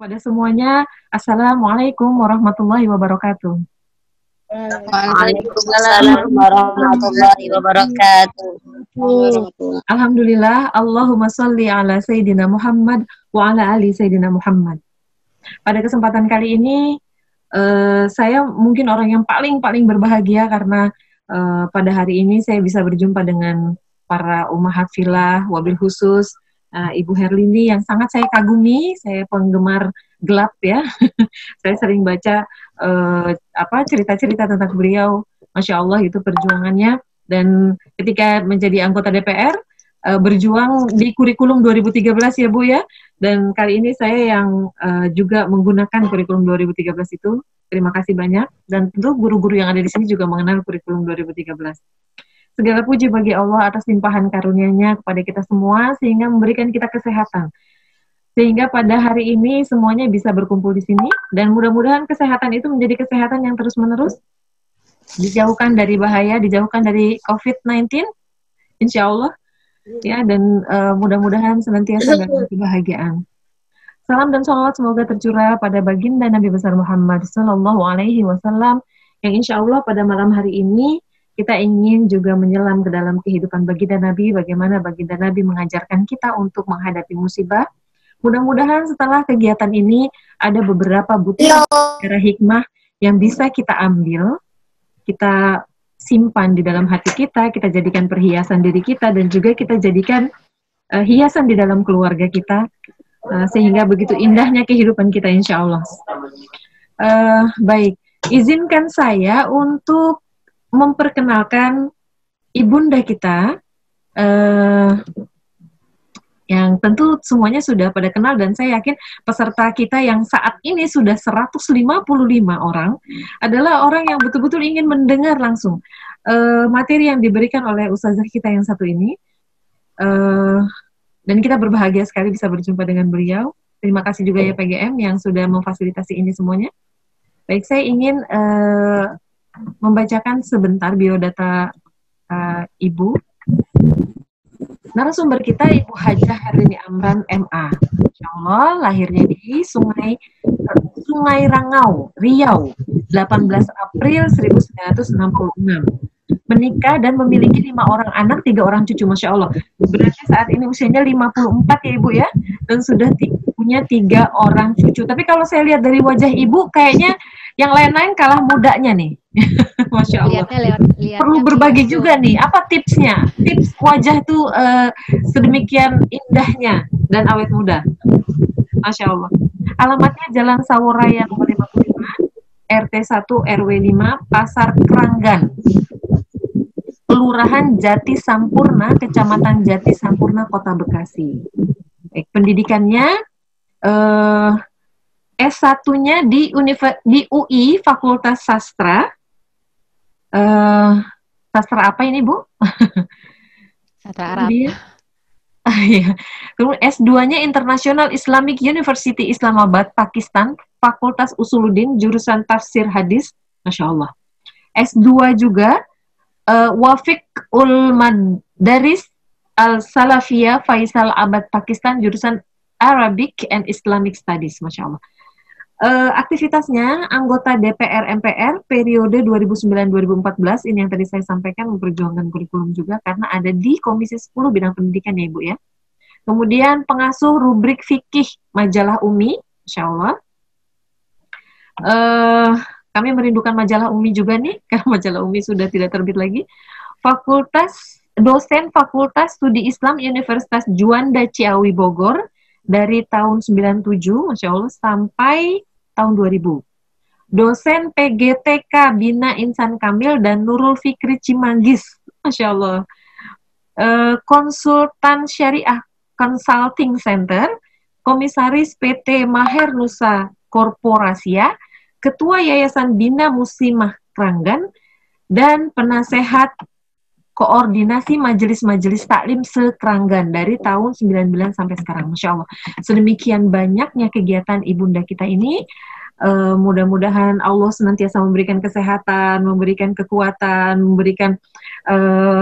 kepada semuanya. Assalamualaikum warahmatullahi wabarakatuh. Waalaikumsalam warahmatullahi wabarakatuh. Alhamdulillah, Allahumma sholli ala Sayyidina Muhammad wa ala ali Sayyidina Muhammad. Pada kesempatan kali ini, saya mungkin orang yang paling berbahagia karena pada hari ini saya bisa berjumpa dengan para ummahat fillah, wabil khusus Ibu Herlini yang sangat saya kagumi. Saya penggemar gelap ya. Saya sering baca cerita-cerita tentang beliau. Masya Allah itu perjuangannya. Dan ketika menjadi anggota DPR, berjuang di kurikulum 2013 ya Bu ya. Dan kali ini saya yang juga menggunakan kurikulum 2013 itu. Terima kasih banyak. Dan tentu guru-guru yang ada di sini juga mengenal kurikulum 2013. Segala puji bagi Allah atas limpahan karunia-Nya kepada kita semua sehingga memberikan kita kesehatan. Sehingga pada hari ini semuanya bisa berkumpul di sini dan mudah-mudahan kesehatan itu menjadi kesehatan yang terus-menerus, dijauhkan dari bahaya, dijauhkan dari COVID-19, insya Allah, ya, dan mudah-mudahan senantiasa dalam kebahagiaan. Salam dan sholawat semoga tercurah pada baginda Nabi besar Muhammad Sallallahu Alaihi Wasallam yang insya Allah pada malam hari ini kita ingin juga menyelam ke dalam kehidupan baginda Nabi, bagaimana baginda Nabi mengajarkan kita untuk menghadapi musibah. Mudah-mudahan setelah kegiatan ini ada beberapa butir secara hikmah yang bisa kita ambil, kita simpan di dalam hati kita jadikan perhiasan diri kita, dan juga kita jadikan hiasan di dalam keluarga kita, sehingga begitu indahnya kehidupan kita insya Allah. Baik, izinkan saya untuk memperkenalkan ibunda kita, yang tentu semuanya sudah pada kenal, dan saya yakin peserta kita yang saat ini sudah 155 orang adalah orang yang betul-betul ingin mendengar langsung materi yang diberikan oleh ustazah kita yang satu ini, dan kita berbahagia sekali bisa berjumpa dengan beliau. Terima kasih juga ya PGM yang sudah memfasilitasi ini semuanya. Baik, saya ingin membacakan sebentar biodata Ibu. Narasumber kita Ibu Hajah Herlini Amran MA. Insya Allah lahirnya di Sungai Rangau, Riau, 18 April 1966. Menikah dan memiliki 5 orang anak, 3 orang cucu, Masya Allah. Berarti saat ini usianya 54 ya Ibu ya, dan sudah punya 3 orang cucu. Tapi kalau saya lihat dari wajah Ibu, kayaknya yang lain-lain kalah mudanya nih. Masya Allah. Perlu berbagi juga nih, apa tipsnya? Tips wajah itu sedemikian indahnya dan awet muda. Masya Allah. Alamatnya Jalan Sawuraya nomor 55, RT 1 RW 5, Pasar Keranggan, Kelurahan Jati Sampurna, Kecamatan Jati Sampurna, Kota Bekasi. Baik, pendidikannya S1-nya di UI Fakultas Sastra. Sastra apa ini, Bu? Sastra Arab. Ya. Kemudian S2-nya International Islamic University Islamabad, Pakistan, Fakultas Usuluddin, jurusan Tafsir Hadis. Masya Allah. S2 juga Wafiq ul Madaris Al-Salafiyah Faisal Abad, Pakistan, jurusan Arabic and Islamic Studies. Masya Allah. Aktivitasnya anggota DPR MPR periode 2009-2014, ini yang tadi saya sampaikan, memperjuangkan kurikulum juga karena ada di Komisi 10 bidang pendidikan ya Ibu ya. Kemudian pengasuh rubrik fikih majalah Umi, Insya Allah. Kami merindukan majalah Umi juga nih, karena majalah Umi sudah tidak terbit lagi. Dosen Fakultas Studi Islam Universitas Juanda Ciawi Bogor dari tahun 97, Masya Allah, sampai tahun 2000. Dosen PGTK Bina Insan Kamil dan Nurul Fikri Cimanggis, Masya Allah. Konsultan Syariah Consulting Center, Komisaris PT Maher Nusa Korporasia, Ketua Yayasan Bina Muslimah Keranggan, dan penasehat koordinasi majelis-majelis taklim sekeranggan dari tahun 99 sampai sekarang. Masya Allah. Sedemikian banyaknya kegiatan ibunda kita ini. Mudah-mudahan Allah senantiasa memberikan kesehatan, memberikan kekuatan, memberikan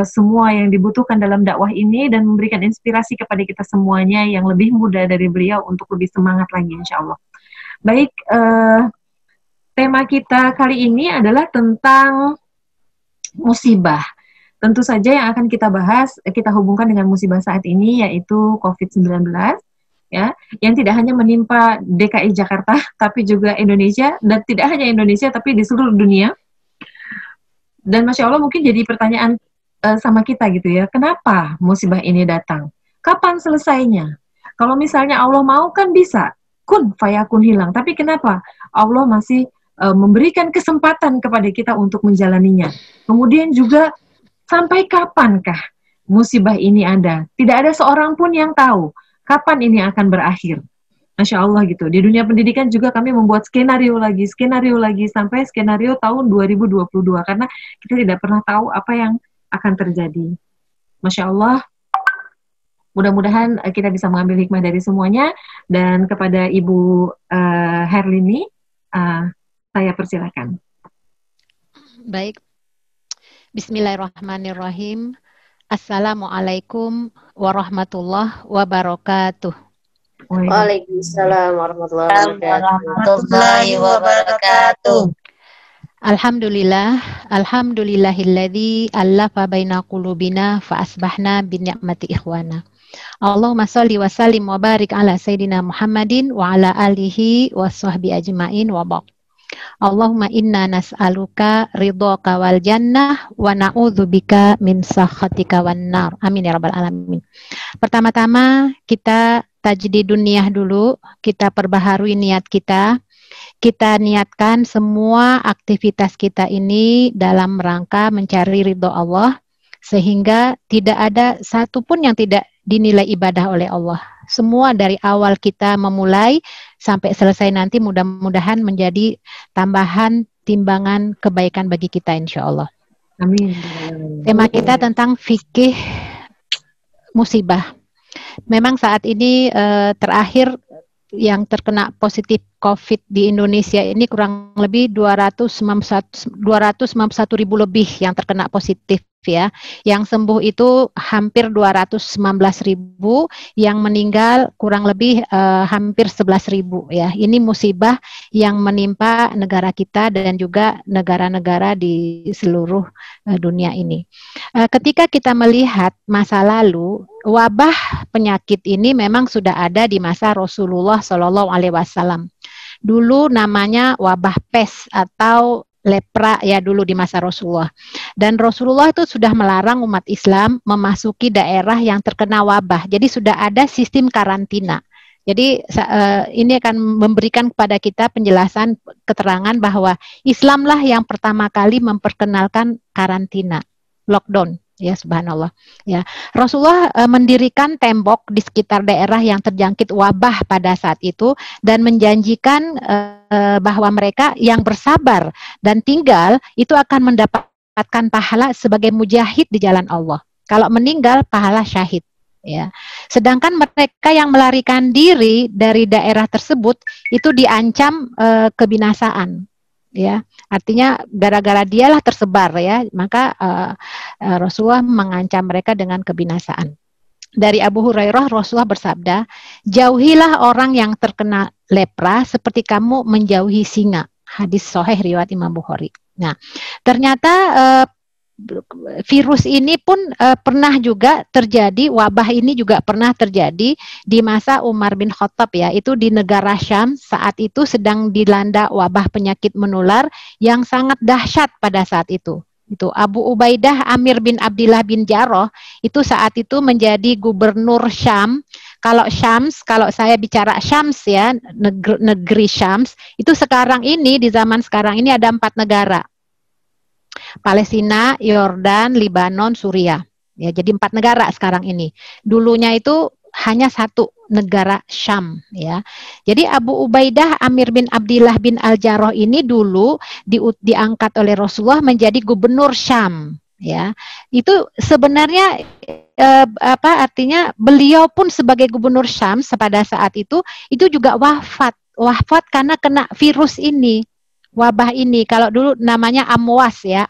semua yang dibutuhkan dalam dakwah ini, dan memberikan inspirasi kepada kita semuanya yang lebih muda dari beliau untuk lebih semangat lagi insya Allah. Baik, tema kita kali ini adalah tentang musibah. Tentu saja yang akan kita bahas, kita hubungkan dengan musibah saat ini, yaitu COVID-19, ya, yang tidak hanya menimpa DKI Jakarta, tapi juga Indonesia, dan tidak hanya Indonesia, tapi di seluruh dunia. Dan Masya Allah mungkin jadi pertanyaan sama kita gitu ya, kenapa musibah ini datang? Kapan selesainya? Kalau misalnya Allah mau kan bisa, kun fayakun hilang. Tapi kenapa Allah masih memberikan kesempatan kepada kita untuk menjalaninya? Kemudian juga sampai kapankah musibah ini ada? Tidak ada seorang pun yang tahu kapan ini akan berakhir. Masya Allah gitu. Di dunia pendidikan juga kami membuat skenario lagi, sampai skenario tahun 2022. Karena kita tidak pernah tahu apa yang akan terjadi. Masya Allah, mudah-mudahan kita bisa mengambil hikmah dari semuanya. Dan kepada Ibu Herlini, saya persilakan. Baik. Bismillahirrahmanirrahim. Assalamualaikum warahmatullahi wabarakatuh. Waalaikumsalam warahmatullahi wabarakatuh. Alhamdulillahilladzi allafa baina qulubina fa asbahna bi ni'mati ikhwana. Allahumma shalli wa sallim wa barik ala sayidina Muhammadin wa ala alihi wa sahbi ajmain wa ba'd. Allahumma inna nas'aluka ridhaka wal jannah wa na'udzubika min sakhatika wan nar. Amin ya rabbal alamin. Pertama-tama kita tajdidun niyah dulu, kita perbaharui niat kita. Kita niatkan semua aktivitas kita ini dalam rangka mencari ridho Allah, sehingga tidak ada satupun yang tidak dinilai ibadah oleh Allah. Semua dari awal kita memulai sampai selesai nanti mudah-mudahan menjadi tambahan timbangan kebaikan bagi kita insya Allah. Amin. Tema kita tentang fikih musibah. Memang saat ini terakhir yang terkena positif COVID di Indonesia ini kurang lebih 291.000 lebih yang terkena positif ya. Yang sembuh itu hampir 219.000, yang meninggal kurang lebih hampir 11.000 ya. Ini musibah yang menimpa negara kita dan juga negara-negara di seluruh dunia ini. Ketika kita melihat masa lalu, wabah penyakit ini memang sudah ada di masa Rasulullah SAW. Dulu namanya wabah pes atau lepra ya dulu di masa Rasulullah. Dan Rasulullah itu sudah melarang umat Islam memasuki daerah yang terkena wabah. Jadi sudah ada sistem karantina. Jadi ini akan memberikan kepada kita penjelasan keterangan bahwa Islamlah yang pertama kali memperkenalkan karantina, lockdown. Ya subhanallah. Ya, Rasulullah mendirikan tembok di sekitar daerah yang terjangkit wabah pada saat itu dan menjanjikan bahwa mereka yang bersabar dan tinggal itu akan mendapatkan pahala sebagai mujahid di jalan Allah. Kalau meninggal pahala syahid. Ya, sedangkan mereka yang melarikan diri dari daerah tersebut itu diancam kebinasaan. Ya, artinya gara-gara dialah tersebar ya, maka Rasulullah mengancam mereka dengan kebinasaan. Dari Abu Hurairah Rasulullah bersabda, jauhilah orang yang terkena lepra seperti kamu menjauhi singa. Hadis sahih riwayat Imam Bukhari. Nah, ternyata virus ini pun pernah juga terjadi, wabah ini juga pernah terjadi di masa Umar bin Khattab ya, itu di negara Syam saat itu sedang dilanda wabah penyakit menular yang sangat dahsyat pada saat itu. Itu Abu Ubaidah Amir bin Abdillah bin Jarrah itu saat itu menjadi gubernur Syam. Kalau Syams, kalau saya bicara Syams ya, negeri Syams, itu sekarang ini di zaman sekarang ini ada 4 negara. Palestina, Yordan, Libanon, Suriah. Ya, jadi 4 negara sekarang ini. Dulunya itu hanya 1 negara Syam. Ya, jadi Abu Ubaidah Amir bin Abdillah bin Al-Jarrah ini dulu diangkat oleh Rasulullah menjadi gubernur Syam. Ya, itu sebenarnya artinya beliau pun sebagai gubernur Syam pada saat itu juga wafat karena kena virus ini. Wabah ini, kalau dulu namanya Amwas ya,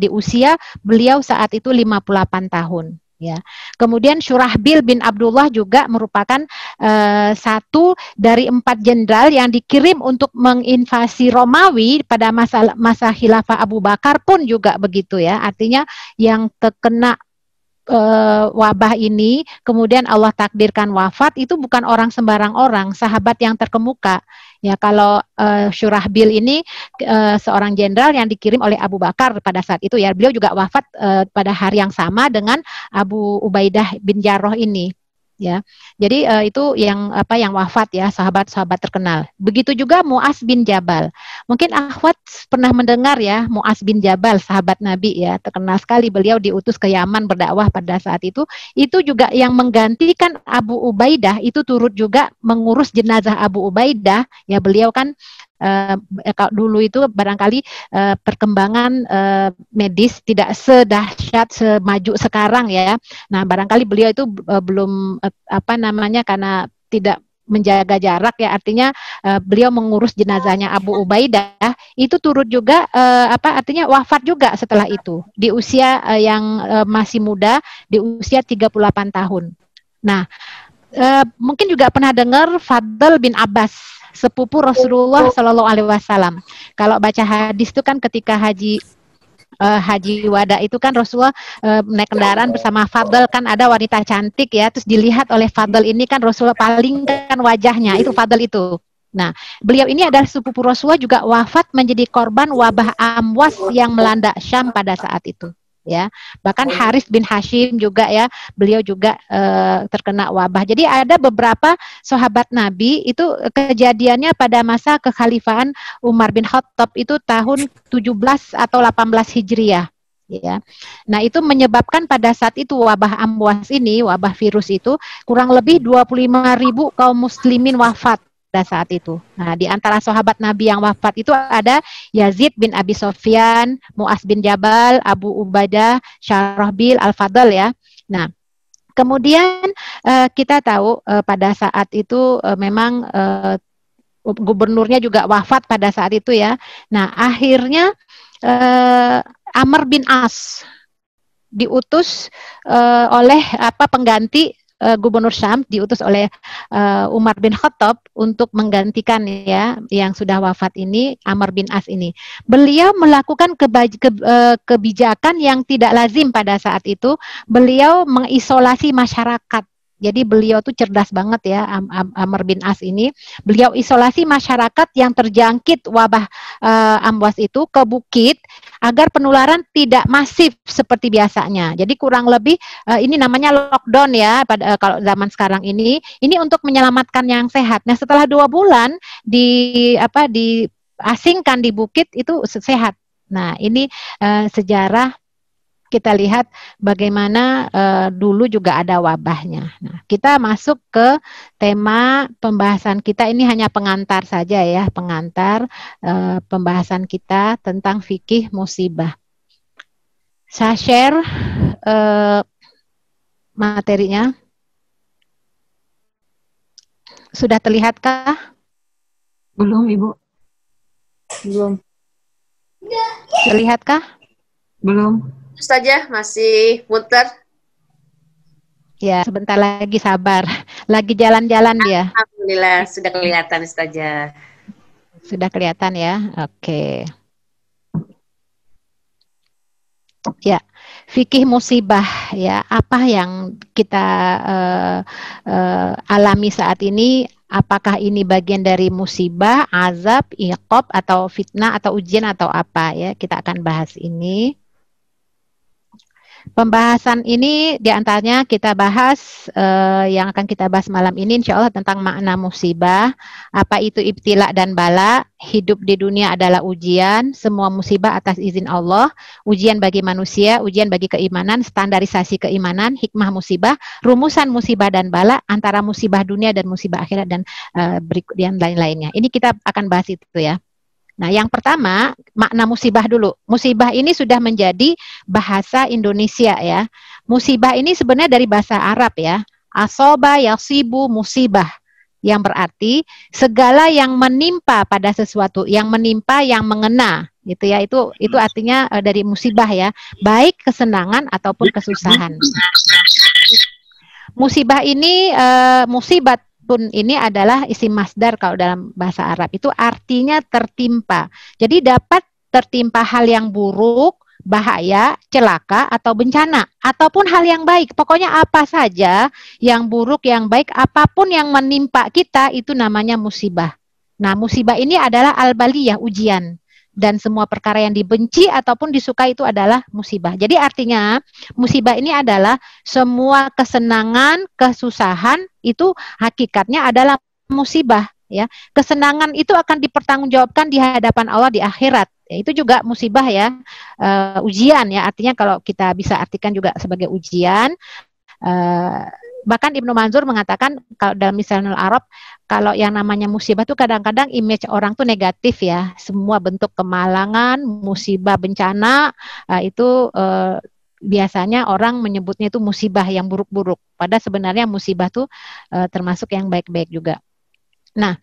di usia beliau saat itu 58 tahun. ya. Kemudian Syurahbil bin Abdullah juga merupakan satu dari 4 jenderal yang dikirim untuk menginvasi Romawi pada masa khilafah Abu Bakar pun juga begitu ya. Artinya yang terkena wabah ini kemudian Allah takdirkan wafat itu bukan orang sembarang orang, sahabat yang terkemuka. Ya, kalau Syurahbil ini seorang jenderal yang dikirim oleh Abu Bakar pada saat itu ya. Beliau juga wafat pada hari yang sama dengan Abu Ubaidah bin Jarrah ini. Ya, jadi itu yang wafat ya, sahabat-sahabat terkenal. Begitu juga Muaz bin Jabal. Mungkin akhwat pernah mendengar ya, Muaz bin Jabal, sahabat Nabi ya, terkenal sekali. Beliau diutus ke Yaman berdakwah pada saat itu. Itu juga yang menggantikan Abu Ubaidah, itu turut juga mengurus jenazah Abu Ubaidah. Ya, beliau kan dulu itu barangkali perkembangan medis tidak sedahsyat semaju sekarang ya. Nah, barangkali beliau itu belum karena tidak menjaga jarak ya, artinya beliau mengurus jenazahnya Abu Ubaidah itu turut juga artinya wafat juga setelah itu di usia yang masih muda, di usia 38 tahun. Nah, mungkin juga pernah dengar Fadl bin Abbas, sepupu Rasulullah Shallallahu Alaihi Wasallam. Kalau baca hadis itu kan ketika haji wada itu kan Rasulullah naik kendaraan bersama Fadl, kan ada wanita cantik ya, terus dilihat oleh Fadl ini kan Rasulullah palingkan wajahnya, itu Fadl itu. Nah, beliau ini adalah sepupu Rasulullah, juga wafat menjadi korban wabah amwas yang melanda Syam pada saat itu. Ya, bahkan Haris bin Hashim juga ya, beliau juga terkena wabah. Jadi ada beberapa sahabat Nabi itu kejadiannya pada masa kekhalifahan Umar bin Khattab itu tahun 17 atau 18 Hijriah. Ya, nah itu menyebabkan pada saat itu wabah amwas ini, wabah virus itu kurang lebih 25.000 kaum muslimin wafat pada saat itu. Nah, di antara sahabat Nabi yang wafat itu ada Yazid bin Abi Sofyan, Muaz bin Jabal, Abu Ubaidah, Syarahbil, Al-Fadl ya. Nah, kemudian kita tahu pada saat itu memang gubernurnya juga wafat pada saat itu ya. Nah, akhirnya Amr bin As diutus oleh pengganti Gubernur Syam, diutus oleh Umar bin Khattab untuk menggantikan ya yang sudah wafat ini, Amr bin As ini. Beliau melakukan kebijakan yang tidak lazim pada saat itu. Beliau mengisolasi masyarakat. Jadi beliau tuh cerdas banget ya, Amr bin As ini. Beliau isolasi masyarakat yang terjangkit wabah amwas itu ke bukit agar penularan tidak masif seperti biasanya. Jadi kurang lebih ini namanya lockdown ya pada kalau zaman sekarang ini untuk menyelamatkan yang sehat. Nah, setelah 2 bulan diasingkan di bukit itu sehat. Nah, ini sejarah. Kita lihat bagaimana dulu juga ada wabahnya. Nah, kita masuk ke tema pembahasan kita, ini hanya pengantar saja ya, pengantar pembahasan kita tentang fikih musibah. Saya share materinya. Sudah terlihatkah? Belum, Ibu. Belum. Terlihatkah? Belum. Saja masih muter. Ya, sebentar lagi, sabar. Lagi jalan-jalan dia. Alhamdulillah sudah kelihatan Ustazah. Sudah kelihatan ya. Oke. Ya, fikih musibah ya. Apa yang kita alami saat ini? Apakah ini bagian dari musibah, azab, iqab, atau fitnah, atau ujian, atau apa ya? Kita akan bahas ini. Pembahasan ini diantaranya kita bahas yang akan kita bahas malam ini insya Allah tentang makna musibah, apa itu ibtila dan bala, hidup di dunia adalah ujian, semua musibah atas izin Allah, ujian bagi manusia, ujian bagi keimanan, standarisasi keimanan, hikmah musibah, rumusan musibah dan bala, antara musibah dunia dan musibah akhirat, dan berikut yang lain-lainnya. Ini kita akan bahas itu ya. Nah, yang pertama, makna musibah dulu. Musibah ini sudah menjadi bahasa Indonesia ya. Musibah ini sebenarnya dari bahasa Arab ya. Asoba yasibu musibah. Yang berarti segala yang menimpa pada sesuatu, yang menimpa, yang mengena. gitu ya. Itu artinya dari musibah ya, baik kesenangan ataupun kesusahan. Musibah ini musibatun ini adalah isim masdar kalau dalam bahasa Arab, itu artinya tertimpa. Jadi dapat tertimpa hal yang buruk, bahaya, celaka atau bencana, ataupun hal yang baik. Pokoknya apa saja yang buruk, yang baik, apapun yang menimpa kita itu namanya musibah. Nah, musibah ini adalah al-baliyah, ujian. Dan semua perkara yang dibenci ataupun disukai itu adalah musibah. Jadi artinya musibah ini adalah semua kesenangan, kesusahan itu hakikatnya adalah musibah ya. Kesenangan itu akan dipertanggungjawabkan di hadapan Allah di akhirat. Ya, itu juga musibah ya, ujian ya. Artinya kalau kita bisa artikan juga sebagai ujian. Bahkan Ibnu Manzur mengatakan kalau dalam Misalul Arab, kalau yang namanya musibah itu kadang-kadang image orang tuh negatif ya, semua bentuk kemalangan, musibah, bencana itu biasanya orang menyebutnya itu musibah yang buruk-buruk. Padahal sebenarnya musibah tuh termasuk yang baik-baik juga. Nah,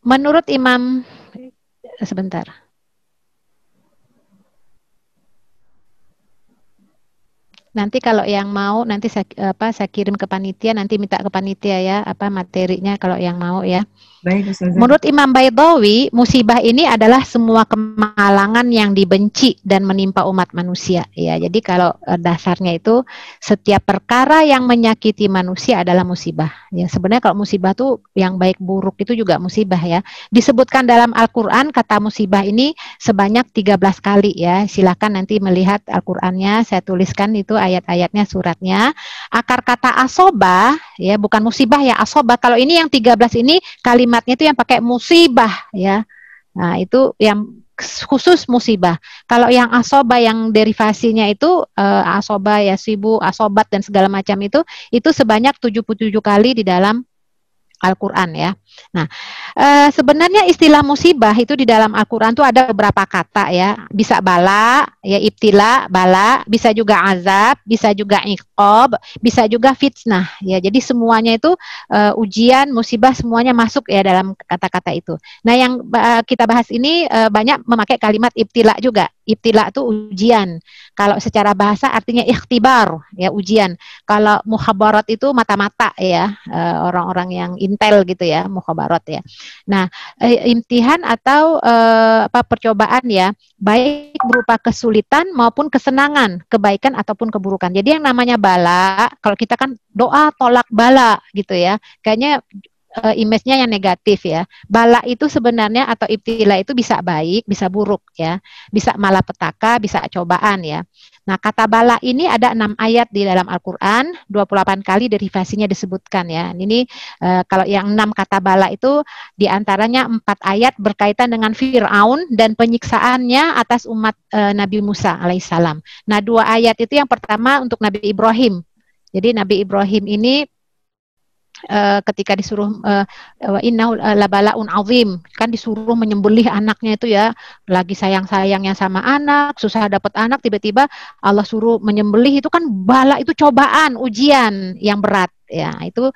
menurut Imam sebentar. Nanti kalau yang mau nanti saya kirim ke panitia, nanti minta ke panitia ya materinya kalau yang mau ya. Baik, Ustazah. Menurut Imam Baidawi, musibah ini adalah semua kemalangan yang dibenci dan menimpa umat manusia. Ya, jadi kalau dasarnya itu setiap perkara yang menyakiti manusia adalah musibah. Ya, sebenarnya kalau musibah tuh yang baik buruk itu juga musibah ya. Disebutkan dalam Al-Qur'an kata musibah ini sebanyak 13 kali ya. Silakan nanti melihat Al-Qur'annya, saya tuliskan itu ayat-ayatnya, suratnya. Akar kata asoba ya, bukan musibah ya, asoba. Kalau ini yang 13 ini kalimatnya itu yang pakai musibah ya. Nah, itu yang khusus musibah. Kalau yang asoba yang derivasinya itu asoba, yasibu, asobat dan segala macam itu sebanyak 77 kali di dalam Al-Quran ya. Nah, sebenarnya istilah musibah itu di dalam Al-Quran itu ada beberapa kata ya. Bisa bala, ya ibtila, bala, bisa juga azab, bisa juga iqab, bisa juga fitnah ya. Jadi semuanya itu ujian, musibah semuanya masuk ya dalam kata-kata itu. Nah, yang kita bahas ini banyak memakai kalimat ibtila juga. Ibtila itu ujian. Kalau secara bahasa artinya ikhtibar ya, ujian. Kalau mukhabarat itu mata-mata ya, orang-orang yang intel gitu ya, mukhabarat ya. Nah, imtihan atau percobaan ya, baik berupa kesulitan maupun kesenangan, kebaikan ataupun keburukan. Jadi yang namanya bala, kalau kita kan doa tolak bala gitu ya, kayaknya image-nya yang negatif ya. Bala itu sebenarnya atau ibtila itu bisa baik, bisa buruk ya. Bisa malapetaka, bisa cobaan ya. Nah, kata bala ini ada 6 ayat di dalam Al-Qur'an, 28 kali derivasinya disebutkan ya. Ini kalau yang 6 kata bala itu diantaranya 4 ayat berkaitan dengan Fir'aun dan penyiksaannya atas umat Nabi Musa alaihissalam. Nah, 2 ayat itu yang pertama untuk Nabi Ibrahim. Jadi Nabi Ibrahim ini ketika disuruh innahu labalaun azim, kan disuruh menyembelih anaknya itu ya, lagi sayang-sayangnya sama anak, susah dapat anak, tiba-tiba Allah suruh menyembelih, itu kan bala, itu cobaan, ujian yang berat ya. Itu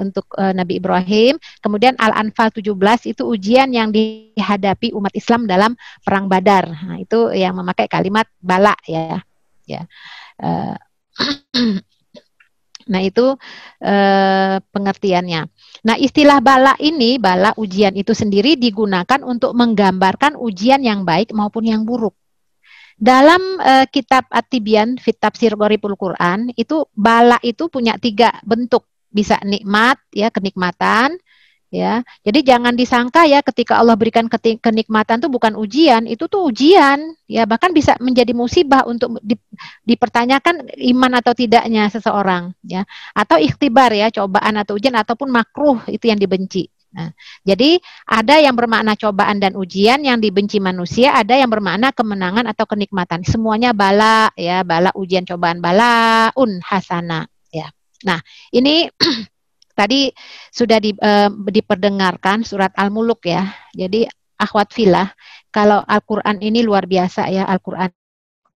untuk Nabi Ibrahim. Kemudian Al-Anfal 17 itu ujian yang dihadapi umat Islam dalam perang Badar. Nah, itu yang memakai kalimat bala ya. Nah, itu pengertiannya. Nah, istilah bala ini, bala ujian itu sendiri digunakan untuk menggambarkan ujian yang baik maupun yang buruk. Dalam kitab At-Tibyan fit Tafsir Gharibul Quran, itu bala itu punya 3 bentuk. Bisa nikmat ya, kenikmatan ya. Jadi jangan disangka ya ketika Allah berikan kenikmatan itu bukan ujian, itu tuh ujian ya, bahkan bisa menjadi musibah untuk dipertanyakan iman atau tidaknya seseorang ya, atau ikhtibar ya, cobaan atau ujian ataupun makruh itu yang dibenci. Nah, jadi ada yang bermakna cobaan dan ujian yang dibenci manusia, ada yang bermakna kemenangan atau kenikmatan. Semuanya bala ya, bala ujian cobaan, balaun hasana ya. Nah, ini tadi sudah diperdengarkan surat Al-Muluk ya. Jadi akhwat filah, kalau Al-Qur'an ini luar biasa ya, Al-Qur'an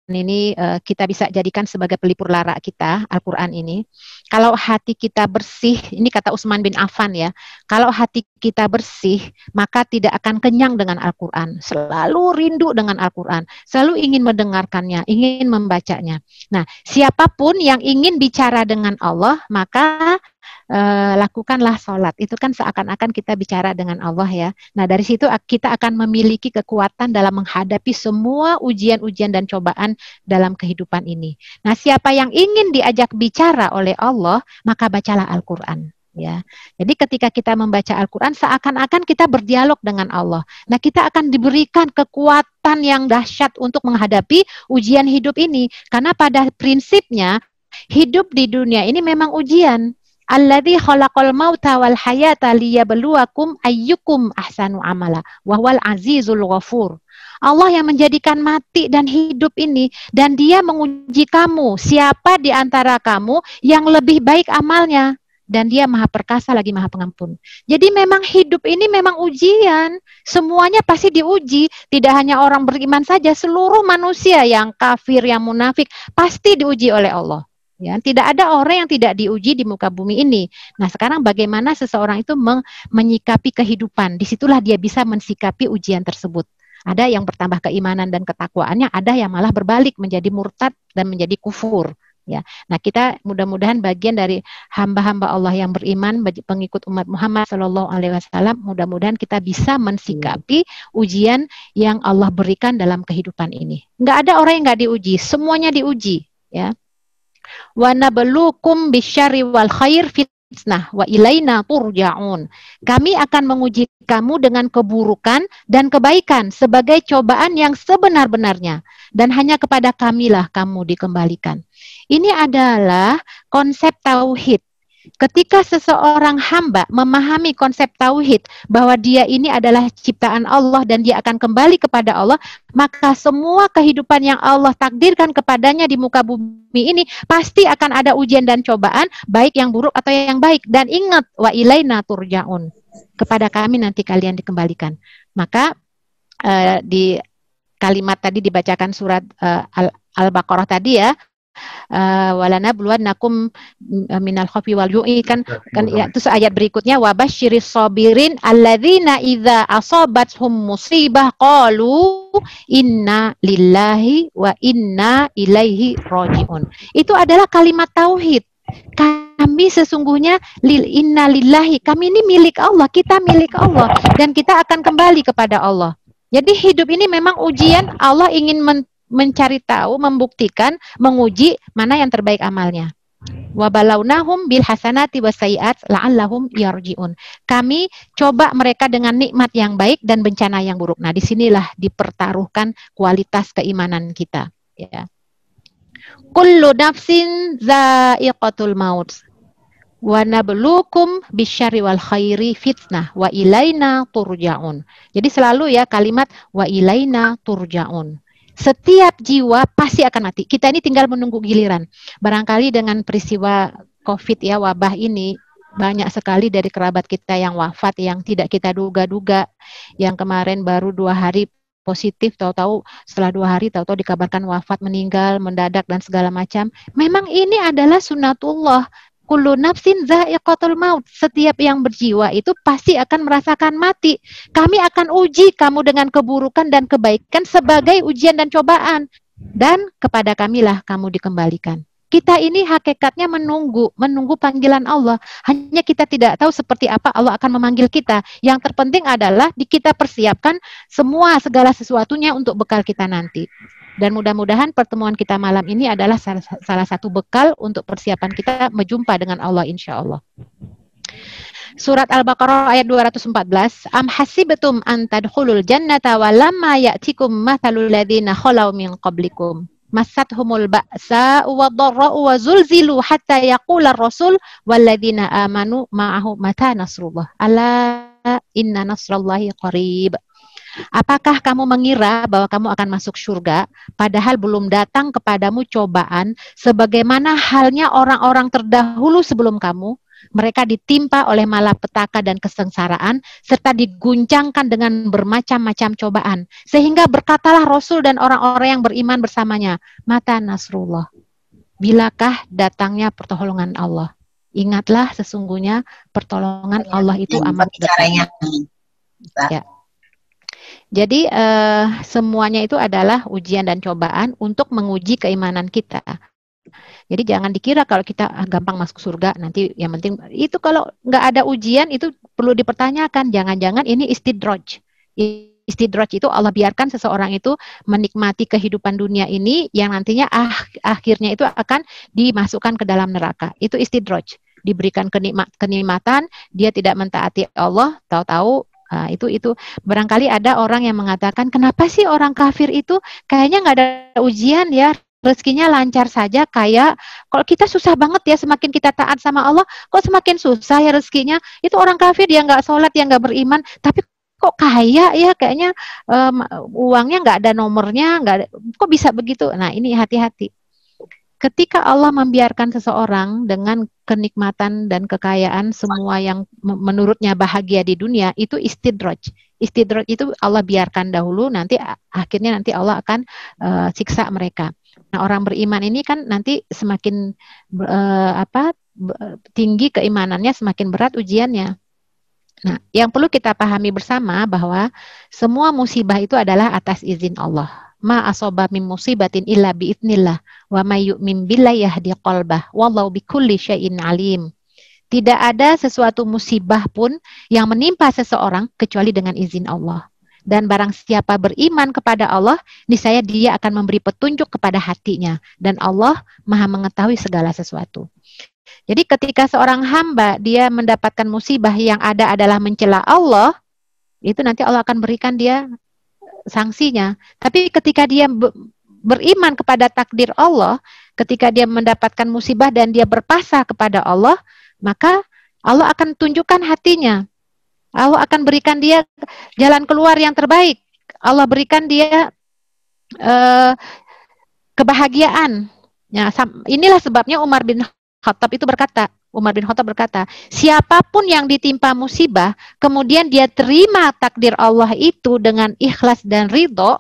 ini kita bisa jadikan sebagai pelipur lara kita, Al-Quran ini. Kalau hati kita bersih, ini kata Utsman bin Affan ya, kalau hati kita bersih, maka tidak akan kenyang dengan Al-Quran. Selalu rindu dengan Al-Quran, selalu ingin mendengarkannya, ingin membacanya. Nah, siapapun yang ingin bicara dengan Allah, maka lakukanlah sholat. Itu kan seakan-akan kita bicara dengan Allah ya. Nah, dari situ kita akan memiliki kekuatan dalam menghadapi semua ujian-ujian dan cobaan dalam kehidupan ini. Nah, siapa yang ingin diajak bicara oleh Allah, maka bacalah Al-Quran. Ya, jadi ketika kita membaca Al-Quran, seakan-akan kita berdialog dengan Allah. Nah, kita akan diberikan kekuatan yang dahsyat untuk menghadapi ujian hidup ini. Karena pada prinsipnya, hidup di dunia ini memang ujian. Alladzi khalaqal mauta wal hayata liyabluwakum ayyukum ahsanu amala wa huwal azizul ghafur. Allah yang menjadikan mati dan hidup ini, dan Dia menguji kamu, siapa di antara kamu yang lebih baik amalnya, dan Dia Maha Perkasa lagi Maha Pengampun. Jadi memang hidup ini memang ujian, semuanya pasti diuji, tidak hanya orang beriman saja, seluruh manusia yang kafir, yang munafik pasti diuji oleh Allah. Ya, tidak ada orang yang tidak diuji di muka bumi ini. Nah, sekarang bagaimana seseorang itu menyikapi kehidupan? Disitulah dia bisa mensikapi ujian tersebut. Ada yang bertambah keimanan dan ketakwaannya, ada yang malah berbalik menjadi murtad dan menjadi kufur. Ya, nah kita mudah-mudahan bagian dari hamba-hamba Allah yang beriman, pengikut umat Muhammad Shallallahu Alaihi Wasallam, mudah-mudahan kita bisa mensikapi ujian yang Allah berikan dalam kehidupan ini. Nggak ada orang yang nggak diuji, semuanya diuji. Ya. Wa nabluukum bisyarri wal khair fitnah wa ilaina turja'un. Kami akan menguji kamu dengan keburukan dan kebaikan sebagai cobaan yang sebenar-benarnya, dan hanya kepada kamilah kamu dikembalikan. Ini adalah konsep tauhid. Ketika seseorang hamba memahami konsep tauhid bahwa dia ini adalah ciptaan Allah dan dia akan kembali kepada Allah, maka semua kehidupan yang Allah takdirkan kepadanya di muka bumi ini pasti akan ada ujian dan cobaan, baik yang buruk atau yang baik. Dan ingat, wa ilaina turja'un, kepada kami nanti kalian dikembalikan. Maka di kalimat tadi dibacakan surat Al-Baqarah tadi ya, walanabluwannakum minal khaufi wal ju'i, kan ya, terus ayat berikutnya wabasyiris sabirin alladzina idza asabathum musibah qalu inna lillahi wa inna ilaihi rajiun. Itu adalah kalimat tauhid. Kami sesungguhnya inna lillahi, kami ini milik Allah, kita milik Allah, dan kita akan kembali kepada Allah. Jadi hidup ini memang ujian. Allah ingin mencari tahu, membuktikan, menguji mana yang terbaik amalnya. Wa balawnahum bil hasanati wasaiat la'allahum yarji'un. Kami coba mereka dengan nikmat yang baik dan bencana yang buruk. Nah, disinilah dipertaruhkan kualitas keimanan kita. Ya. Kullu nafsin za'iqatul maut. Wa nabluukum bisyarri wal khairi fitnah wa ilaina turja'un. Jadi selalu ya kalimat wa ilaina turja'un. Setiap jiwa pasti akan mati. Kita ini tinggal menunggu giliran. Barangkali dengan peristiwa COVID ya, wabah ini, banyak sekali dari kerabat kita yang wafat, yang tidak kita duga-duga. Yang kemarin baru 2 hari positif, tahu-tahu setelah 2 hari tahu-tahu dikabarkan wafat, meninggal, mendadak dan segala macam. Memang ini adalah sunnatullah. Kullu nafsin za'iqatul maut. Setiap yang berjiwa itu pasti akan merasakan mati. Kami akan uji kamu dengan keburukan dan kebaikan sebagai ujian dan cobaan. Dan kepada kamilah kamu dikembalikan. Kita ini hakikatnya menunggu panggilan Allah. Hanya kita tidak tahu seperti apa Allah akan memanggil kita. Yang terpenting adalah kita persiapkan segala sesuatunya untuk bekal kita nanti. Dan mudah-mudahan pertemuan kita malam ini adalah salah satu bekal untuk persiapan kita berjumpa dengan Allah insya Allah. Surat Al-Baqarah ayat 214. Am hasibtum an tadkhulul jannata wa lamma ya'tikum mathalul ladzina khalau min qablikum massathumul ba'sa wa dharra'u wa zulzilu hatta yaqula ar-rasul wal ladzina amanu ma'ahu mata nasrullah. Ala inna nasrallahi qarib. Apakah kamu mengira bahwa kamu akan masuk surga, padahal belum datang kepadamu cobaan, sebagaimana halnya orang-orang terdahulu sebelum kamu? Mereka ditimpa oleh malapetaka dan kesengsaraan, serta diguncangkan dengan bermacam-macam cobaan. Sehingga berkatalah Rasul dan orang-orang yang beriman bersamanya, mata nasrullah, bilakah datangnya pertolongan Allah? Ingatlah sesungguhnya pertolongan Allah itu amat dekat. Ya. Jadi semuanya itu adalah ujian dan cobaan untuk menguji keimanan kita. Jadi jangan dikira kalau kita gampang masuk surga, nanti yang penting itu kalau nggak ada ujian itu perlu dipertanyakan. Jangan-jangan ini istidraj. Istidraj itu Allah biarkan seseorang itu menikmati kehidupan dunia ini yang nantinya akhirnya itu akan dimasukkan ke dalam neraka. Itu istidraj. Diberikan kenikmatan, dia tidak mentaati Allah, tahu-tahu itu barangkali ada orang yang mengatakan, kenapa sih orang kafir itu kayaknya nggak ada ujian ya, rezekinya lancar saja, kayak kalau kita susah banget ya, semakin kita taat sama Allah kok semakin susah ya rezekinya. Itu orang kafir, dia nggak sholat, dia nggak beriman, tapi kok kaya ya, kayaknya uangnya nggak ada nomornya, nggak ada, kok bisa begitu. Nah ini hati-hati. Ketika Allah membiarkan seseorang dengan kenikmatan dan kekayaan semua yang menurutnya bahagia di dunia, itu istidraj. Istidraj itu Allah biarkan dahulu, nanti akhirnya nanti Allah akan siksa mereka. Nah, orang beriman ini kan nanti semakin tinggi keimanannya, semakin berat ujiannya. Nah, yang perlu kita pahami bersama bahwa semua musibah itu adalah atas izin Allah. Ma asoba min musibatin illa biidznillah wa may yu'min billahi yahdi qalbah wallahu bikulli syai'in alim. Tidak ada sesuatu musibah pun yang menimpa seseorang kecuali dengan izin Allah. Dan barang siapa beriman kepada Allah, niscaya dia akan memberi petunjuk kepada hatinya, dan Allah Maha mengetahui segala sesuatu. Jadi ketika seorang hamba dia mendapatkan musibah yang ada adalah mencela Allah, itu nanti Allah akan berikan dia sanksinya. Tapi ketika dia beriman kepada takdir Allah, ketika dia mendapatkan musibah dan dia berpasrah kepada Allah, maka Allah akan tunjukkan hatinya. Allah akan berikan dia jalan keluar yang terbaik. Allah berikan dia kebahagiaan. Ya, inilah sebabnya Umar bin Khattab berkata, siapapun yang ditimpa musibah, kemudian dia terima takdir Allah itu dengan ikhlas dan ridho,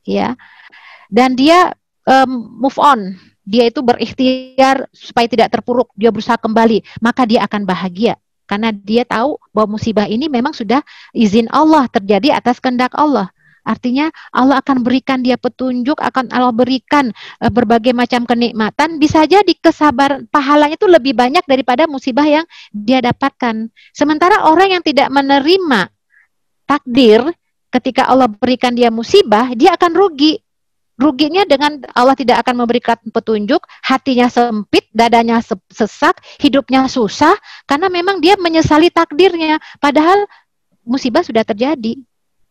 ya, dan dia move on, dia itu berikhtiar supaya tidak terpuruk, dia berusaha kembali, maka dia akan bahagia. Karena dia tahu bahwa musibah ini memang sudah izin Allah, terjadi atas kehendak Allah. Artinya Allah akan berikan dia petunjuk, akan Allah berikan berbagai macam kenikmatan, bisa jadi kesabaran pahalanya itu lebih banyak daripada musibah yang dia dapatkan. Sementara orang yang tidak menerima takdir, ketika Allah berikan dia musibah, dia akan rugi. Ruginya dengan Allah tidak akan memberikan petunjuk, hatinya sempit, dadanya sesak, hidupnya susah, karena memang dia menyesali takdirnya, padahal musibah sudah terjadi.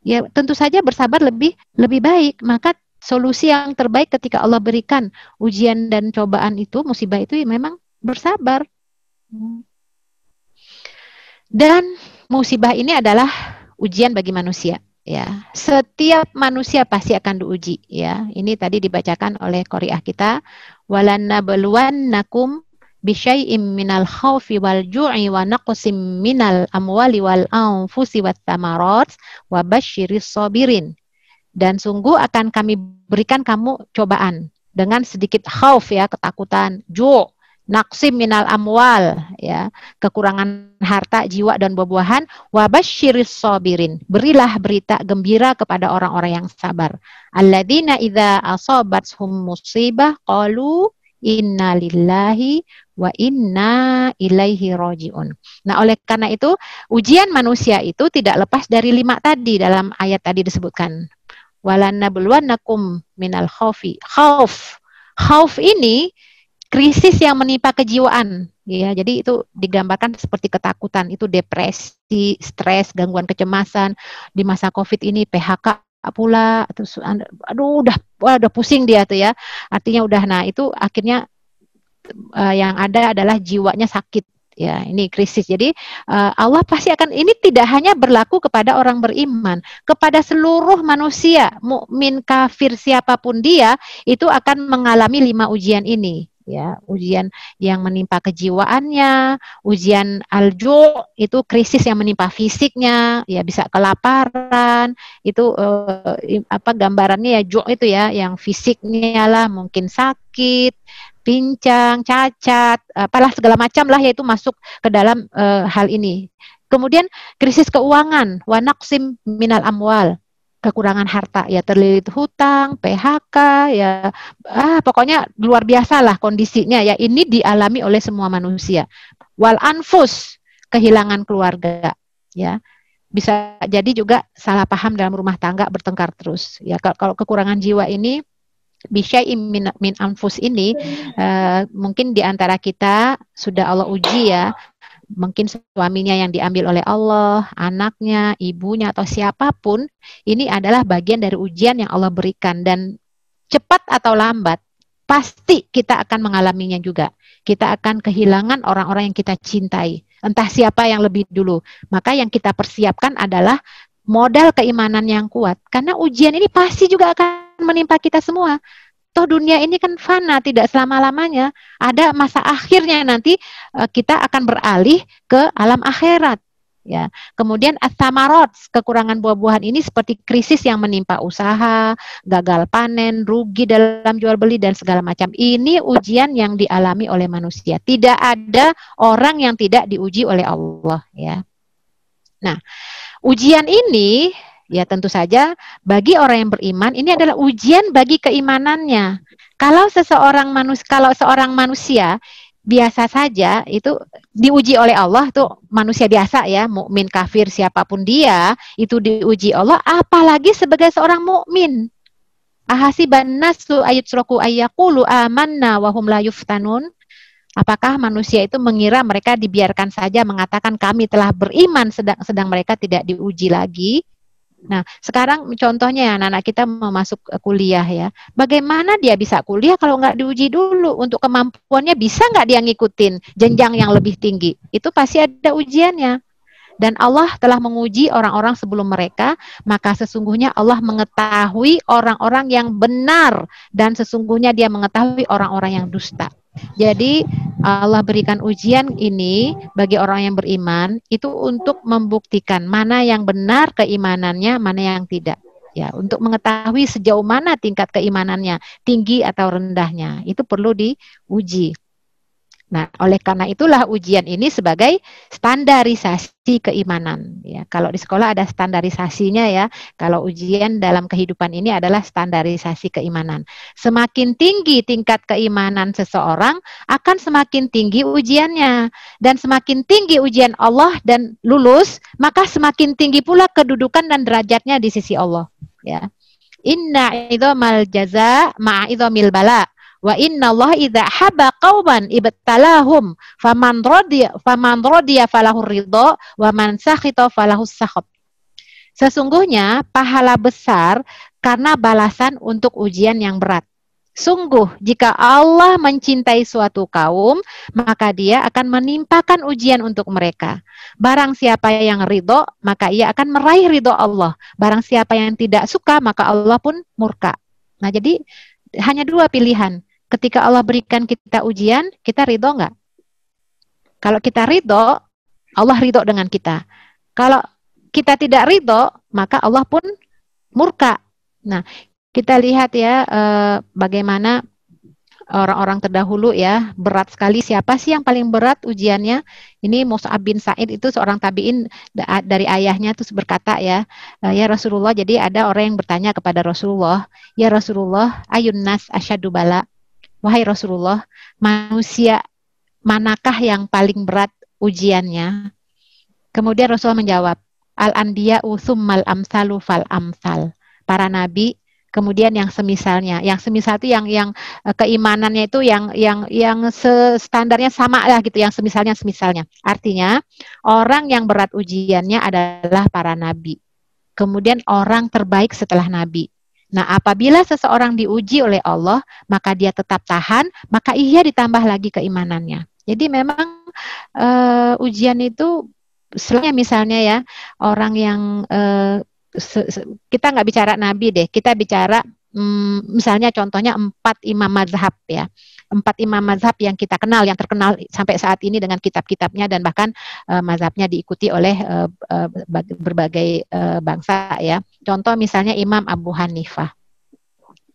Ya tentu saja bersabar lebih baik. Maka solusi yang terbaik ketika Allah berikan ujian dan cobaan itu, musibah itu, ya memang bersabar. Dan musibah ini adalah ujian bagi manusia. Ya, setiap manusia pasti akan diuji. Ya, ini tadi dibacakan oleh qari'ah kita. Walanabluwannakum bisyai'im minal khaufi wal ju'i wa naqsim minal amwali wal anfusi wat thamarat wa basyiris sabirin. Dan sungguh akan kami berikan kamu cobaan dengan sedikit khauf, ya, ketakutan, ju', naqsim minal amwal, ya, kekurangan harta, jiwa dan buah-buahan, wa basyiris sabirin. Berilah berita gembira kepada orang-orang yang sabar. Alladzina idza asabathum musibah qalu inna lillahi wa inna ilaihi raji'un. Nah, oleh karena itu ujian manusia itu tidak lepas dari 5 tadi dalam ayat tadi disebutkan. Walanabluwannakum minal khaufi. Khauf ini krisis yang menimpa kejiwaan, ya. Jadi itu digambarkan seperti ketakutan, itu depresi, stres, gangguan kecemasan. Di masa Covid ini PHK pula, terus aduh udah pusing dia tuh, ya. Artinya udah, nah itu akhirnya yang ada adalah jiwanya sakit, ya. Ini krisis. Jadi Allah pasti akan, ini tidak hanya berlaku kepada orang beriman, kepada seluruh manusia, mukmin, kafir, siapapun dia, itu akan mengalami 5 ujian ini. ya, ujian yang menimpa kejiwaannya, ujian alju itu krisis yang menimpa fisiknya, ya bisa kelaparan, itu apa gambarannya ya ju itu ya, yang fisiknya lah mungkin sakit, pincang, cacat, apalah segala macam lah yaitu masuk ke dalam hal ini. Kemudian krisis keuangan, wa naqsim minal amwal, kekurangan harta, ya terlilit hutang, PHK, ya pokoknya luar biasa lah kondisinya ya. Ini dialami oleh semua manusia. Wal anfus, kehilangan keluarga, ya. Bisa jadi juga salah paham dalam rumah tangga, bertengkar terus. Ya kalau kekurangan jiwa ini bisyai'im min anfus ini mungkin di antara kita sudah Allah uji ya. Mungkin suaminya yang diambil oleh Allah, anaknya, ibunya, atau siapapun, ini adalah bagian dari ujian yang Allah berikan. Dan cepat atau lambat, pasti kita akan mengalaminya juga. Kita akan kehilangan orang-orang yang kita cintai. Entah siapa yang lebih dulu. Maka yang kita persiapkan adalah modal keimanan yang kuat. Karena ujian ini pasti juga akan menimpa kita semua. Toh dunia ini kan fana, tidak selama-lamanya. Ada masa akhirnya nanti kita akan beralih ke alam akhirat. Ya. Kemudian as-samarot, kekurangan buah-buahan ini seperti krisis yang menimpa usaha, gagal panen, rugi dalam jual beli dan segala macam. Ini ujian yang dialami oleh manusia. Tidak ada orang yang tidak diuji oleh Allah. Ya. Nah, ujian ini ya tentu saja bagi orang yang beriman ini adalah ujian bagi keimanannya. Kalau seorang manusia biasa saja itu diuji oleh Allah, tuh manusia biasa ya, mukmin kafir siapapun dia itu diuji Allah, apalagi sebagai seorang mukmin. Ahasiban nasu ayutsraku ayyaqulu amanna wa hum la yuftanun. Apakah manusia itu mengira mereka dibiarkan saja mengatakan kami telah beriman sedang mereka tidak diuji lagi? Nah, sekarang contohnya ya, anak-anak kita mau masuk kuliah ya. Bagaimana dia bisa kuliah kalau nggak diuji dulu? Untuk kemampuannya bisa nggak dia ngikutin jenjang yang lebih tinggi? Itu pasti ada ujiannya. Dan Allah telah menguji orang-orang sebelum mereka, maka sesungguhnya Allah mengetahui orang-orang yang benar dan sesungguhnya Dia mengetahui orang-orang yang dusta. Jadi Allah berikan ujian ini bagi orang yang beriman itu untuk membuktikan mana yang benar keimanannya, mana yang tidak. Ya, untuk mengetahui sejauh mana tingkat keimanannya, tinggi atau rendahnya, itu perlu diuji. Nah, oleh karena itulah ujian ini sebagai standarisasi keimanan. Ya, kalau di sekolah ada standarisasinya ya. Kalau ujian dalam kehidupan ini adalah standarisasi keimanan. Semakin tinggi tingkat keimanan seseorang, akan semakin tinggi ujiannya. Dan semakin tinggi ujian Allah dan lulus, maka semakin tinggi pula kedudukan dan derajatnya di sisi Allah. Ya. Inna idzamal jaza ma'a idzamil bala. Wa inna Allah idza haba qauman ibtalahum faman radiya falahu ridha wa man sakhita falahu sakhat. Sesungguhnya pahala besar karena balasan untuk ujian yang berat. Sungguh jika Allah mencintai suatu kaum, maka Dia akan menimpakan ujian untuk mereka. Barang siapa yang ridho, maka ia akan meraih ridho Allah. Barang siapa yang tidak suka, maka Allah pun murka. Nah, jadi hanya dua pilihan. Ketika Allah berikan kita ujian, kita ridho nggak? Kalau kita ridho, Allah ridho dengan kita. Kalau kita tidak ridho, maka Allah pun murka. Nah, kita lihat ya bagaimana orang-orang terdahulu ya, berat sekali. Siapa sih yang paling berat ujiannya? Ini Mus'ab bin Sa'id itu seorang tabi'in dari ayahnya terus berkata ya Rasulullah, jadi ada orang yang bertanya kepada Rasulullah, ya Rasulullah, ayun nas asyadu bala. Wahai Rasulullah, manusia manakah yang paling berat ujiannya? Kemudian Rasulullah menjawab, al-anbiya'u tsummal amsalu fal amsal. Para nabi, kemudian yang semisalnya. Yang semisal itu yang keimanannya itu yang standarnya sama lah gitu, yang semisalnya. Artinya, orang yang berat ujiannya adalah para nabi. Kemudian orang terbaik setelah nabi. Nah, apabila seseorang diuji oleh Allah, maka dia tetap tahan, maka ia ditambah lagi keimanannya. Jadi memang ujian itu, selain misalnya ya, orang yang, kita nggak bicara nabi deh, kita bicara misalnya contohnya 4 imam mazhab ya. 4 imam mazhab yang kita kenal, yang terkenal sampai saat ini dengan kitab-kitabnya dan bahkan mazhabnya diikuti oleh berbagai bangsa ya. Contoh misalnya Imam Abu Hanifah.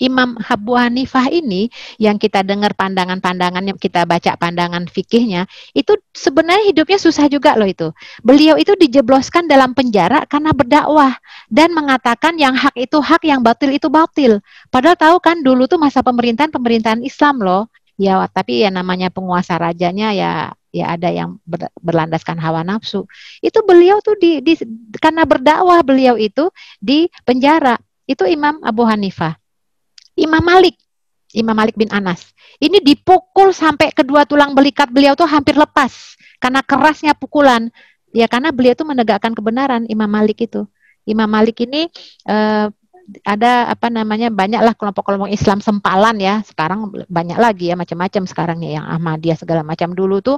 Imam Abu Hanifah ini yang kita dengar pandangan-pandangan, yang kita baca pandangan fikihnya, itu sebenarnya hidupnya susah juga loh itu. Beliau itu dijebloskan dalam penjara karena berdakwah dan mengatakan yang hak itu hak, yang batil itu batil. Padahal tahu kan dulu tuh masa pemerintahan Islam loh. Ya, tapi ya namanya penguasa rajanya ya ada yang berlandaskan hawa nafsu. Itu beliau tuh karena berdakwah beliau itu di penjara. Itu Imam Abu Hanifah. Imam Malik bin Anas. Ini dipukul sampai kedua tulang belikat beliau tuh hampir lepas karena kerasnya pukulan. Ya karena beliau tuh menegakkan kebenaran, Imam Malik itu. Imam Malik ini ada banyaklah kelompok-kelompok Islam sempalan ya. Sekarang banyak lagi ya, macam-macam sekarang nih yang Ahmadiyah segala macam. Dulu tuh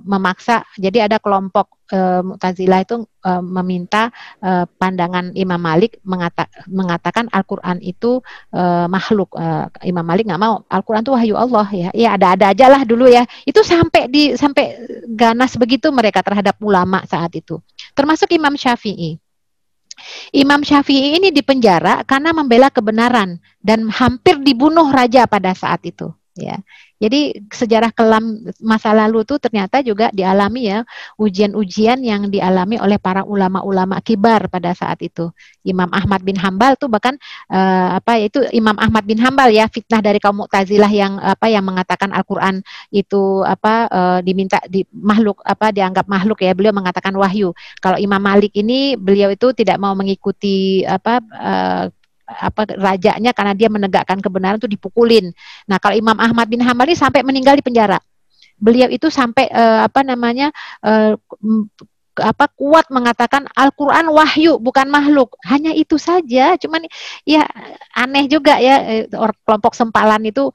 memaksa. Jadi ada kelompok Mu'tazilah itu meminta pandangan Imam Malik mengatakan Al-Quran itu makhluk. Imam Malik nggak mau, Al-Quran itu wahyu Allah ya. Ya ada-ada aja lah dulu ya. Itu sampai ganas begitu mereka terhadap ulama saat itu. Termasuk Imam Syafi'i. Imam Syafi'i ini dipenjara karena membela kebenaran dan hampir dibunuh raja pada saat itu. Ya, jadi sejarah kelam masa lalu tuh ternyata juga dialami ya, ujian-ujian yang dialami oleh para ulama-ulama kibar pada saat itu. Imam Ahmad bin Hambal tuh bahkan itu Imam Ahmad bin Hambal ya, fitnah dari kaum Mu'tazilah yang mengatakan Al-Qur'an itu diminta dianggap makhluk ya, beliau mengatakan wahyu. Kalau Imam Malik ini beliau itu tidak mau mengikuti rajanya karena dia menegakkan kebenaran itu dipukulin. Nah, kalau Imam Ahmad bin Hambal ini sampai meninggal di penjara. Beliau itu sampai kuat mengatakan Al-Qur'an wahyu bukan makhluk. Hanya itu saja, cuman ya aneh juga ya kelompok sempalan itu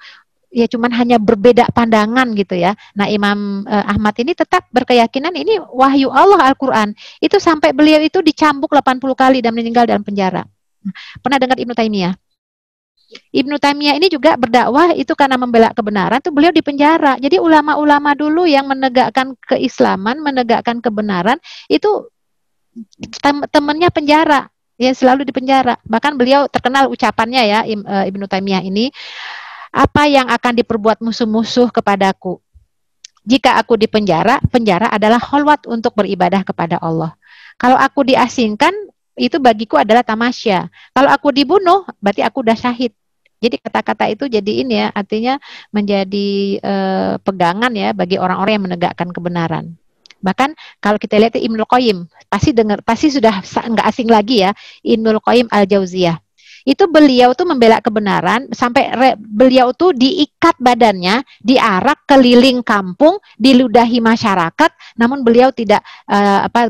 ya cuman hanya berbeda pandangan gitu ya. Nah, Imam Ahmad ini tetap berkeyakinan ini wahyu Allah Al-Qur'an. Itu sampai beliau itu dicambuk 80 kali dan meninggal dalam penjara. Pernah dengar Ibnu Taimiyah? Ibnu Taimiyah ini juga berdakwah itu karena membela kebenaran, tuh beliau dipenjara. Jadi ulama-ulama dulu yang menegakkan keislaman, menegakkan kebenaran, itu temannya penjara, ya selalu dipenjara. Bahkan beliau terkenal ucapannya ya, Ibnu Taimiyah ini, apa yang akan diperbuat musuh-musuh kepadaku? Jika aku dipenjara, penjara adalah kholwat untuk beribadah kepada Allah. Kalau aku diasingkan, itu bagiku adalah tamasya. Kalau aku dibunuh, berarti aku udah syahid. Jadi kata-kata itu jadi ini ya, artinya menjadi pegangan ya bagi orang-orang yang menegakkan kebenaran. Bahkan kalau kita lihat Ibnul Qayyim, pasti sudah nggak asing lagi ya, Ibnul Qayyim Al-Jauziyah. Itu beliau tuh membela kebenaran sampai beliau tuh diikat badannya, diarak keliling kampung, diludahi masyarakat, namun beliau tidak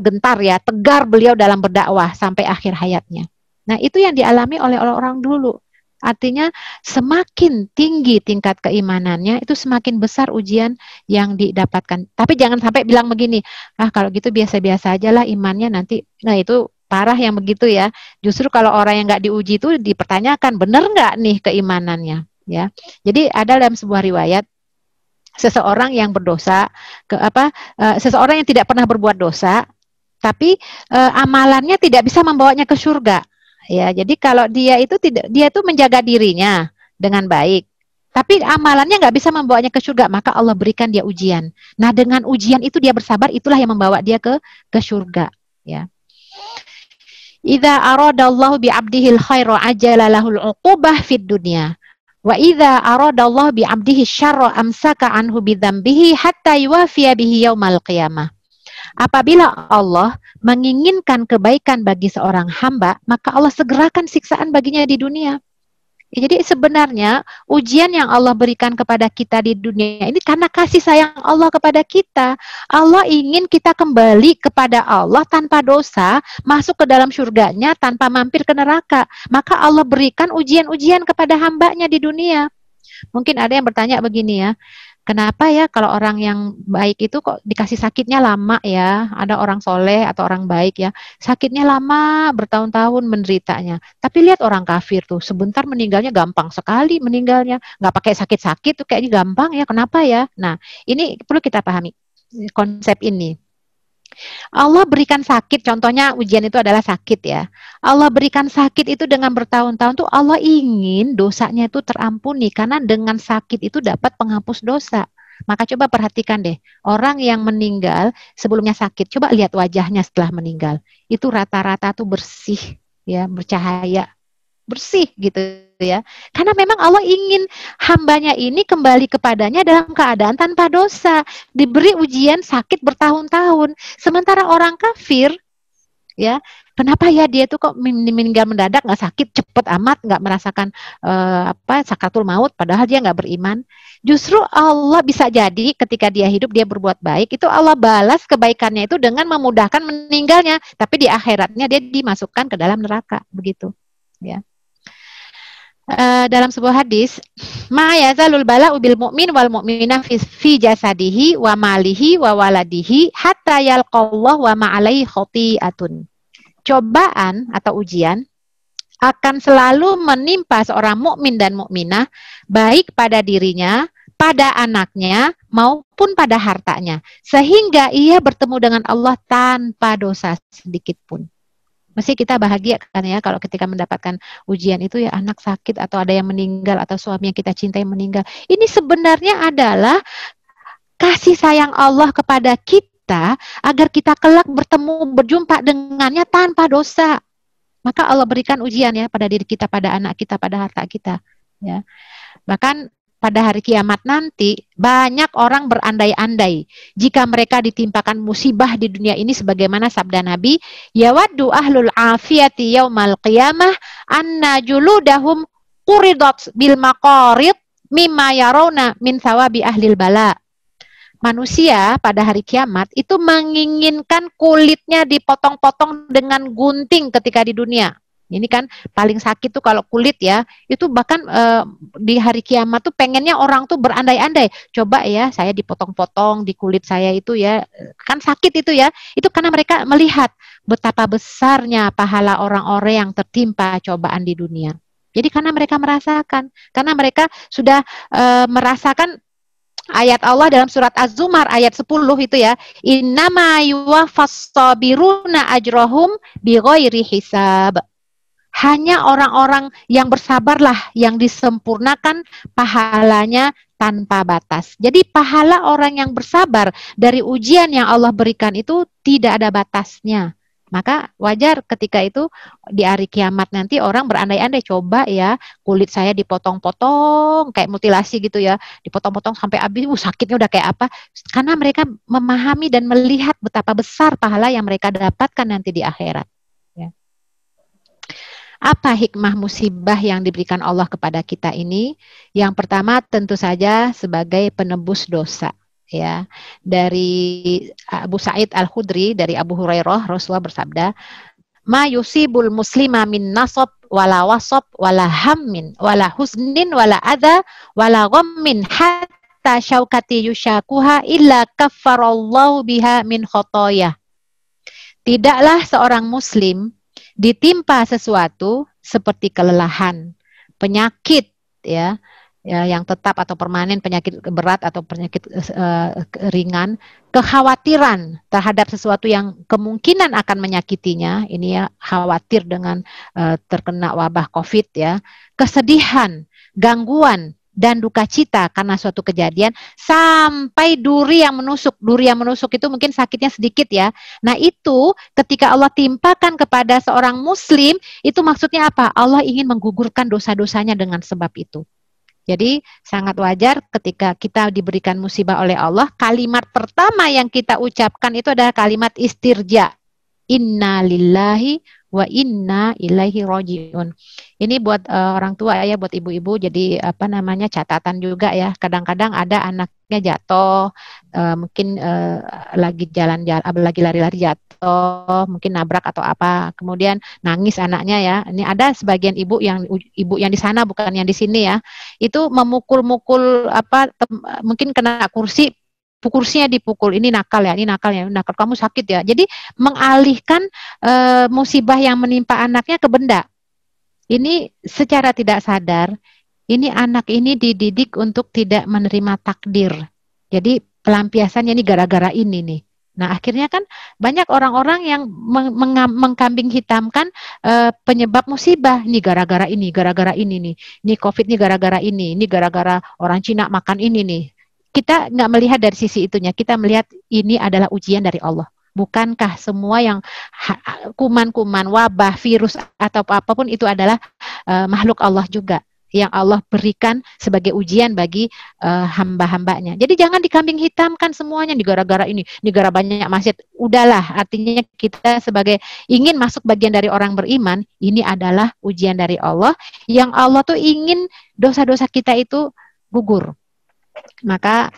gentar ya, tegar beliau dalam berdakwah sampai akhir hayatnya. Nah, itu yang dialami oleh orang-orang dulu. Artinya semakin tinggi tingkat keimanannya, itu semakin besar ujian yang didapatkan. Tapi jangan sampai bilang begini, kalau gitu biasa-biasa aja lah imannya nanti. Nah, itu parah yang begitu ya. Justru kalau orang yang nggak diuji itu dipertanyakan, benar nggak nih keimanannya ya. Jadi ada dalam sebuah riwayat seseorang yang berdosa seseorang yang tidak pernah berbuat dosa tapi amalannya tidak bisa membawanya ke surga ya. Jadi kalau dia itu menjaga dirinya dengan baik tapi amalannya nggak bisa membawanya ke surga, maka Allah berikan dia ujian. Nah, dengan ujian itu dia bersabar, itulah yang membawa dia ke surga ya. Idza aradallahu bi'abdihil khaira ajala lahul 'uqubah fid dunya. Wa idza aradallahu bi'abdihi syarra amsaka anhu bidzambihi hatta yuwafiya bihi yaumal qiyamah. Apabila Allah menginginkan kebaikan bagi seorang hamba, maka Allah segerakan siksaan baginya di dunia. Jadi sebenarnya ujian yang Allah berikan kepada kita di dunia ini karena kasih sayang Allah kepada kita. Allah ingin kita kembali kepada Allah tanpa dosa, masuk ke dalam surganya tanpa mampir ke neraka. Maka Allah berikan ujian-ujian kepada hambanya di dunia. Mungkin ada yang bertanya begini ya, Kenapa ya kalau orang yang baik itu kok dikasih sakitnya lama ya? Ada orang soleh atau orang baik ya, sakitnya lama, bertahun-tahun menderitanya. Tapi lihat orang kafir tuh, sebentar meninggalnya gampang sekali meninggalnya. Nggak pakai sakit-sakit tuh kayaknya gampang ya. Kenapa ya? Nah, ini perlu kita pahami konsep ini. Allah berikan sakit, contohnya ujian itu adalah sakit ya. Allah berikan sakit itu dengan bertahun-tahun tuh Allah ingin dosanya itu terampuni karena dengan sakit itu dapat penghapus dosa. Maka coba perhatikan deh, orang yang meninggal sebelumnya sakit, coba lihat wajahnya setelah meninggal. Itu rata-rata tuh bersih ya, bercahaya, bersih gitu ya. Karena memang Allah ingin hambanya ini kembali kepadanya dalam keadaan tanpa dosa, diberi ujian sakit bertahun-tahun. Sementara orang kafir ya, kenapa ya dia tuh kok meninggal mendadak, nggak sakit cepet amat, nggak merasakan sakaratul maut, padahal dia nggak beriman. Justru Allah bisa jadi ketika dia hidup dia berbuat baik, itu Allah balas kebaikannya itu dengan memudahkan meninggalnya, tapi di akhiratnya dia dimasukkan ke dalam neraka, begitu ya. Dalam sebuah hadis, ma yazalul bala'u bil mu'min wal mu'minah fi jasadihi wa malihi wa waladihi hatta yalqallah wa ma alaihi khati'atun. Cobaan atau ujian akan selalu menimpa seorang mukmin dan mukminah, baik pada dirinya, pada anaknya maupun pada hartanya, sehingga ia bertemu dengan Allah tanpa dosa sedikit pun. Mesti kita bahagia kan ya kalau ketika mendapatkan ujian itu ya, anak sakit atau ada yang meninggal atau suami yang kita cintai meninggal. Ini sebenarnya adalah kasih sayang Allah kepada kita agar kita kelak bertemu, berjumpa dengannya tanpa dosa. Maka Allah berikan ujian ya pada diri kita, pada anak kita, pada harta kita ya. Bahkan pada hari kiamat nanti banyak orang berandai-andai jika mereka ditimpakan musibah di dunia ini, sebagaimana sabda Nabi, yawaddu ahlul afiyati yaumal qiyamah anna juludahum quridat bil maqarid mimma yarawna min thawabi ahlil bala. Manusia pada hari kiamat itu menginginkan kulitnya dipotong-potong dengan gunting ketika di dunia. Ini kan paling sakit tuh kalau kulit ya, itu bahkan di hari kiamat tuh pengennya orang tuh berandai-andai, coba ya saya dipotong-potong di kulit saya itu ya, kan sakit itu ya, itu karena mereka melihat betapa besarnya pahala orang-orang yang tertimpa cobaan di dunia. Jadi karena mereka merasakan, karena mereka sudah merasakan ayat Allah dalam surat Az-Zumar ayat 10 itu ya, innama yuwaffas sabiruna ajrohum bighairi hisab. Hanya orang-orang yang bersabarlah yang disempurnakan pahalanya tanpa batas. Jadi pahala orang yang bersabar dari ujian yang Allah berikan itu tidak ada batasnya. Maka wajar ketika itu di hari kiamat nanti orang berandai-andai, coba ya kulit saya dipotong-potong kayak mutilasi gitu ya, dipotong-potong sampai habis, sakitnya udah kayak apa. Karena mereka memahami dan melihat betapa besar pahala yang mereka dapatkan nanti di akhirat. Apa hikmah musibah yang diberikan Allah kepada kita ini? Yang pertama tentu saja sebagai penebus dosa. Ya, dari Abu Sa'id Al-Khudri, dari Abu Hurairah, Rasulullah bersabda, ma yusibul muslima min nasab wala wasab wala hammin wala husnin wala adha wala ghammin hatta syaukati yushakuha illa kaffarallahu biha min khotoyah. Tidaklah seorang muslim ditimpa sesuatu seperti kelelahan, penyakit ya yang tetap atau permanen, penyakit berat atau penyakit ringan, kekhawatiran terhadap sesuatu yang kemungkinan akan menyakitinya, ini ya khawatir dengan terkena wabah COVID ya, kesedihan, gangguan dan duka cita karena suatu kejadian, sampai duri yang menusuk. Duri yang menusuk itu mungkin sakitnya sedikit ya. Nah itu ketika Allah timpakan kepada seorang muslim, itu maksudnya apa? Allah ingin menggugurkan dosa-dosanya dengan sebab itu. Jadi sangat wajar ketika kita diberikan musibah oleh Allah, kalimat pertama yang kita ucapkan itu adalah kalimat istirja. Inna lillahi wa inna ilaihi rajiun. Ini buat orang tua ya, buat ibu-ibu, jadi apa namanya, catatan juga ya. Kadang-kadang ada anaknya jatuh, mungkin lagi jalan-jalan, lagi lari-lari jatuh, mungkin nabrak atau apa, kemudian nangis anaknya ya. Ini ada sebagian ibu yang di sana bukan yang di sini ya, itu memukul-mukul apa, mungkin kena kursi, kursinya dipukul, ini nakal ya, ini nakal ya, nakal, kamu sakit ya. Jadi mengalihkan musibah yang menimpa anaknya ke benda. Ini secara tidak sadar, ini anak ini dididik untuk tidak menerima takdir. Jadi pelampiasannya ini gara-gara ini nih. Nah, akhirnya kan banyak orang-orang yang mengkambing hitamkan penyebab musibah. Ini gara-gara ini nih. Ini COVID ini gara-gara ini gara-gara orang Cina makan ini nih. Kita nggak melihat dari sisi itunya, kita melihat ini adalah ujian dari Allah. Bukankah semua yang kuman-kuman, wabah, virus, atau apapun itu adalah makhluk Allah juga, yang Allah berikan sebagai ujian bagi hamba-hambanya. Jadi jangan dikambing hitamkan semuanya, gara-gara ini gara banyak masjid. Udahlah, artinya kita sebagai ingin masuk bagian dari orang beriman, ini adalah ujian dari Allah, yang Allah tuh ingin dosa-dosa kita itu gugur. Maka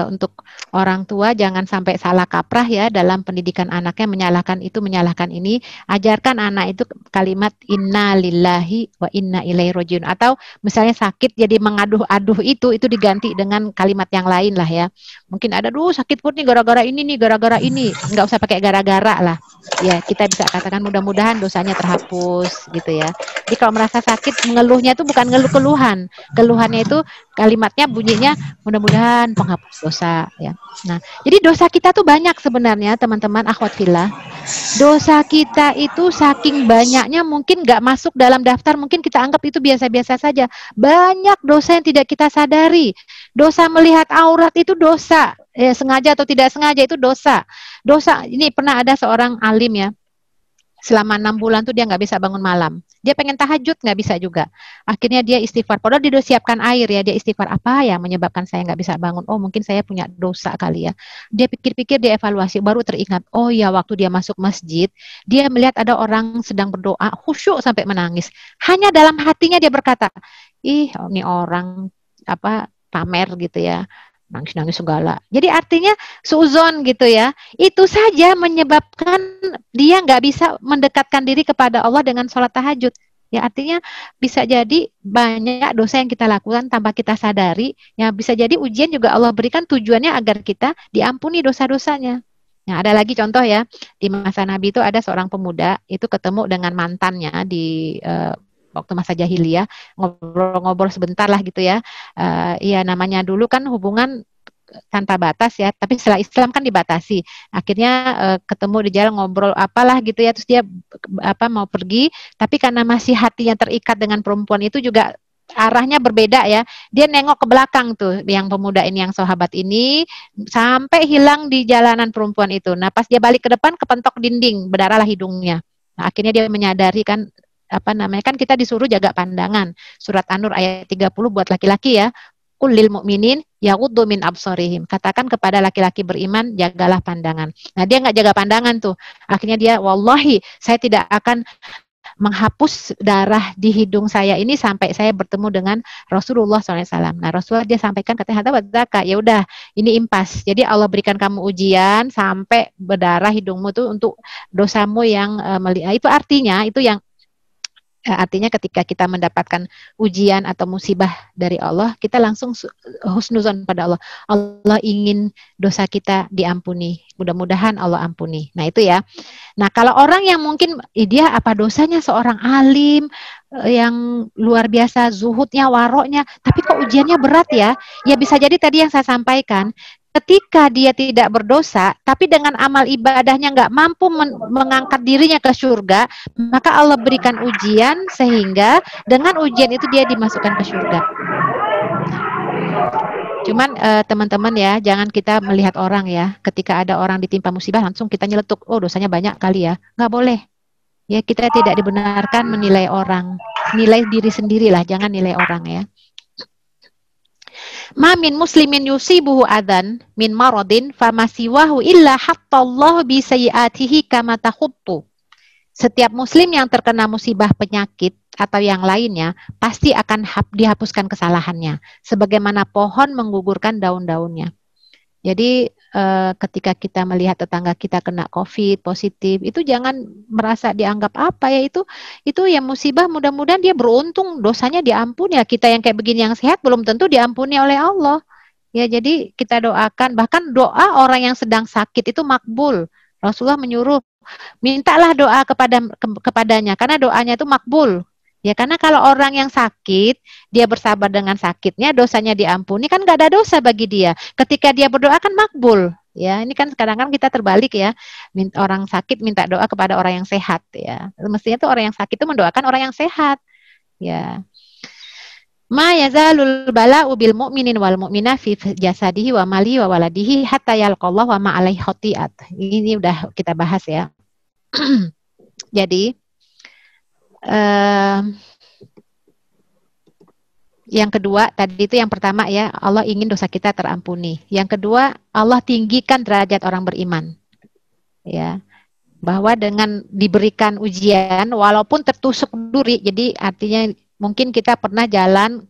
untuk orang tua jangan sampai salah kaprah ya dalam pendidikan anaknya, menyalahkan itu, menyalahkan ini. Ajarkan anak itu kalimat inna lillahi wa inna ilaihi rajiun. Atau misalnya sakit jadi mengaduh-aduh itu diganti dengan kalimat yang lain lah ya. Mungkin ada, sakit perut nih gara-gara ini nih, gara-gara ini. Nggak usah pakai gara-gara lah. Ya, kita bisa katakan mudah-mudahan dosanya terhapus gitu ya. Jadi kalau merasa sakit, mengeluhnya itu bukan ngeluh keluhan. Keluhannya itu kalimatnya bunyinya mudah-mudahan penghapus dosa ya. Nah, jadi dosa kita tuh banyak sebenarnya teman-teman akhwat fillah. Dosa kita itu saking banyaknya mungkin nggak masuk dalam daftar, mungkin kita anggap itu biasa-biasa saja. Banyak dosa yang tidak kita sadari. Dosa melihat aurat itu dosa, sengaja atau tidak sengaja itu dosa. Dosa ini pernah ada seorang alim ya, selama 6 bulan tuh dia nggak bisa bangun malam. Dia pengen tahajud, nggak bisa juga. Akhirnya dia istighfar. Padahal dia udah siapkan air ya, dia istighfar. Apa yang menyebabkan saya nggak bisa bangun? Oh, mungkin saya punya dosa kali ya. Dia pikir-pikir, dia evaluasi, baru teringat. Oh ya, waktu dia masuk masjid, dia melihat ada orang sedang berdoa, khusyuk sampai menangis. Hanya dalam hatinya dia berkata, ih, ini orang apa pamer gitu ya, nangis-nangis segala. Jadi artinya suuzon gitu ya. Itu saja menyebabkan dia nggak bisa mendekatkan diri kepada Allah dengan sholat tahajud. Ya artinya bisa jadi banyak dosa yang kita lakukan tanpa kita sadari. Ya bisa jadi ujian juga Allah berikan tujuannya agar kita diampuni dosa-dosanya. Nah, ada lagi contoh ya, di masa Nabi itu ada seorang pemuda itu ketemu dengan mantannya di waktu masa jahiliyah, ngobrol-ngobrol sebentar lah gitu ya. Ya namanya dulu kan hubungan tanpa batas ya, tapi setelah Islam kan dibatasi. Akhirnya ketemu di jalan ngobrol apalah gitu ya, terus dia mau pergi, tapi karena masih hatinya terikat dengan perempuan itu juga arahnya berbeda ya. Dia nengok ke belakang tuh, yang pemuda ini, yang sahabat ini, sampai hilang di jalanan perempuan itu. Nah, pas dia balik ke depan, kepentok dinding, berdarahlah hidungnya. Nah, akhirnya dia menyadari kan, kan kita disuruh jaga pandangan. Surat An-Nur ayat 30 buat laki-laki ya. Qul lil mu'minin yaghuddu min absarihim. Katakan kepada laki-laki beriman, jagalah pandangan. Nah, dia nggak jaga pandangan tuh. Akhirnya dia, wallahi, saya tidak akan menghapus darah di hidung saya ini sampai saya bertemu dengan Rasulullah SAW. Nah, Rasulullah dia sampaikan, katanya, ya udah, ini impas. Jadi Allah berikan kamu ujian sampai berdarah hidungmu tuh untuk dosamu yang itu artinya, itu yang artinya ketika kita mendapatkan ujian atau musibah dari Allah, kita langsung husnuzon pada Allah. Allah ingin dosa kita diampuni. Mudah-mudahan Allah ampuni. Nah itu ya. Nah kalau orang yang mungkin dia apa dosanya, seorang alim yang luar biasa, zuhudnya, waroknya, tapi kok ujiannya berat ya? Ya bisa jadi tadi yang saya sampaikan. Ketika dia tidak berdosa, tapi dengan amal ibadahnya nggak mampu mengangkat dirinya ke surga, maka Allah berikan ujian sehingga dengan ujian itu dia dimasukkan ke surga. Cuman teman-teman ya, jangan kita melihat orang ya, ketika ada orang ditimpa musibah langsung kita nyeletuk, oh dosanya banyak kali ya. Nggak boleh. Ya kita tidak dibenarkan menilai orang. Nilai diri sendirilah, jangan nilai orang ya. Ma min muslimin yusibuhu adan min maradin famasiwahu illa hattallahu bi sayyiatihi kama tahuttu. setiap muslim yang terkena musibah penyakit atau yang lainnya pasti akan dihapuskan kesalahannya sebagaimana pohon menggugurkan daun-daunnya. Jadi ketika kita melihat tetangga kita kena COVID positif, itu jangan merasa dianggap apa ya, itu ya musibah, mudah-mudahan dia beruntung dosanya diampuni ya. Kita yang kayak begini yang sehat belum tentu diampuni oleh Allah. Ya, jadi kita doakan, bahkan doa orang yang sedang sakit itu makbul. Rasulullah menyuruh mintalah doa kepadanya karena doanya itu makbul. Ya, karena kalau orang yang sakit, dia bersabar dengan sakitnya, dosanya diampuni, kan nggak ada dosa bagi dia. Ketika dia berdoa kan makbul. Ya, ini kan kadang-kadang kita terbalik ya. Orang sakit minta doa kepada orang yang sehat ya. Mestinya tuh orang yang sakit itu mendoakan orang yang sehat. Ya. Ma yazalul bala'u bil mu'minin wal mu'mina fi jasadihi wa mali wa waladihi hatta yalqallahu wa ma alaihi khati'at. Ini udah kita bahas ya. Jadi yang kedua tadi itu, yang pertama ya, Allah ingin dosa kita terampuni. Yang kedua, Allah tinggikan derajat orang beriman. Ya. Bahwa dengan diberikan ujian walaupun tertusuk duri, jadi artinya mungkin kita pernah jalan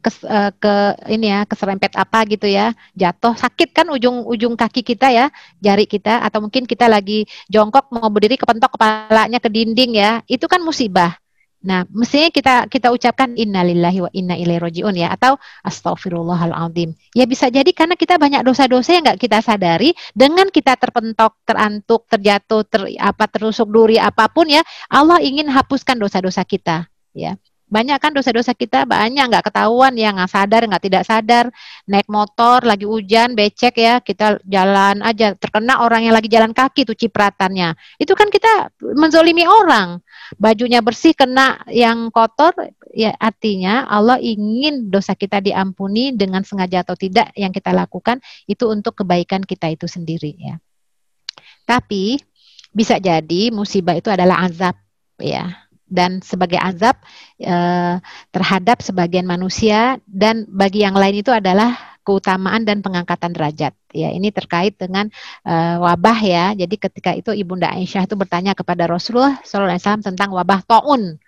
keserempet apa gitu ya, jatuh, sakit kan ujung kaki kita ya, jari kita, atau mungkin kita lagi jongkok mau berdiri kepentok kepalanya ke dinding ya, itu kan musibah. Nah, mestinya kita ucapkan innalillahi wa inna ilaihi rajiun ya, atau astaghfirullahaladzim. Ya bisa jadi karena kita banyak dosa-dosa yang nggak kita sadari, dengan kita terpentok, terantuk, terjatuh, terusuk duri apapun ya, Allah ingin hapuskan dosa-dosa kita ya. Banyak kan dosa-dosa kita, banyak nggak ketahuan ya, nggak sadar, nggak tidak sadar, naik motor lagi hujan becek ya, kita jalan aja terkena orang yang lagi jalan kaki tuh cipratannya, itu kan kita menzolimi orang, bajunya bersih kena yang kotor ya, artinya Allah ingin dosa kita diampuni dengan sengaja atau tidak yang kita lakukan itu untuk kebaikan kita itu sendiri ya. Tapi bisa jadi musibah itu adalah azab ya. Dan sebagai azab terhadap sebagian manusia, dan bagi yang lain itu adalah keutamaan dan pengangkatan derajat. Ya, ini terkait dengan wabah ya. Jadi ketika itu Ibunda Aisyah itu bertanya kepada Rasulullah SAW tentang wabah taun.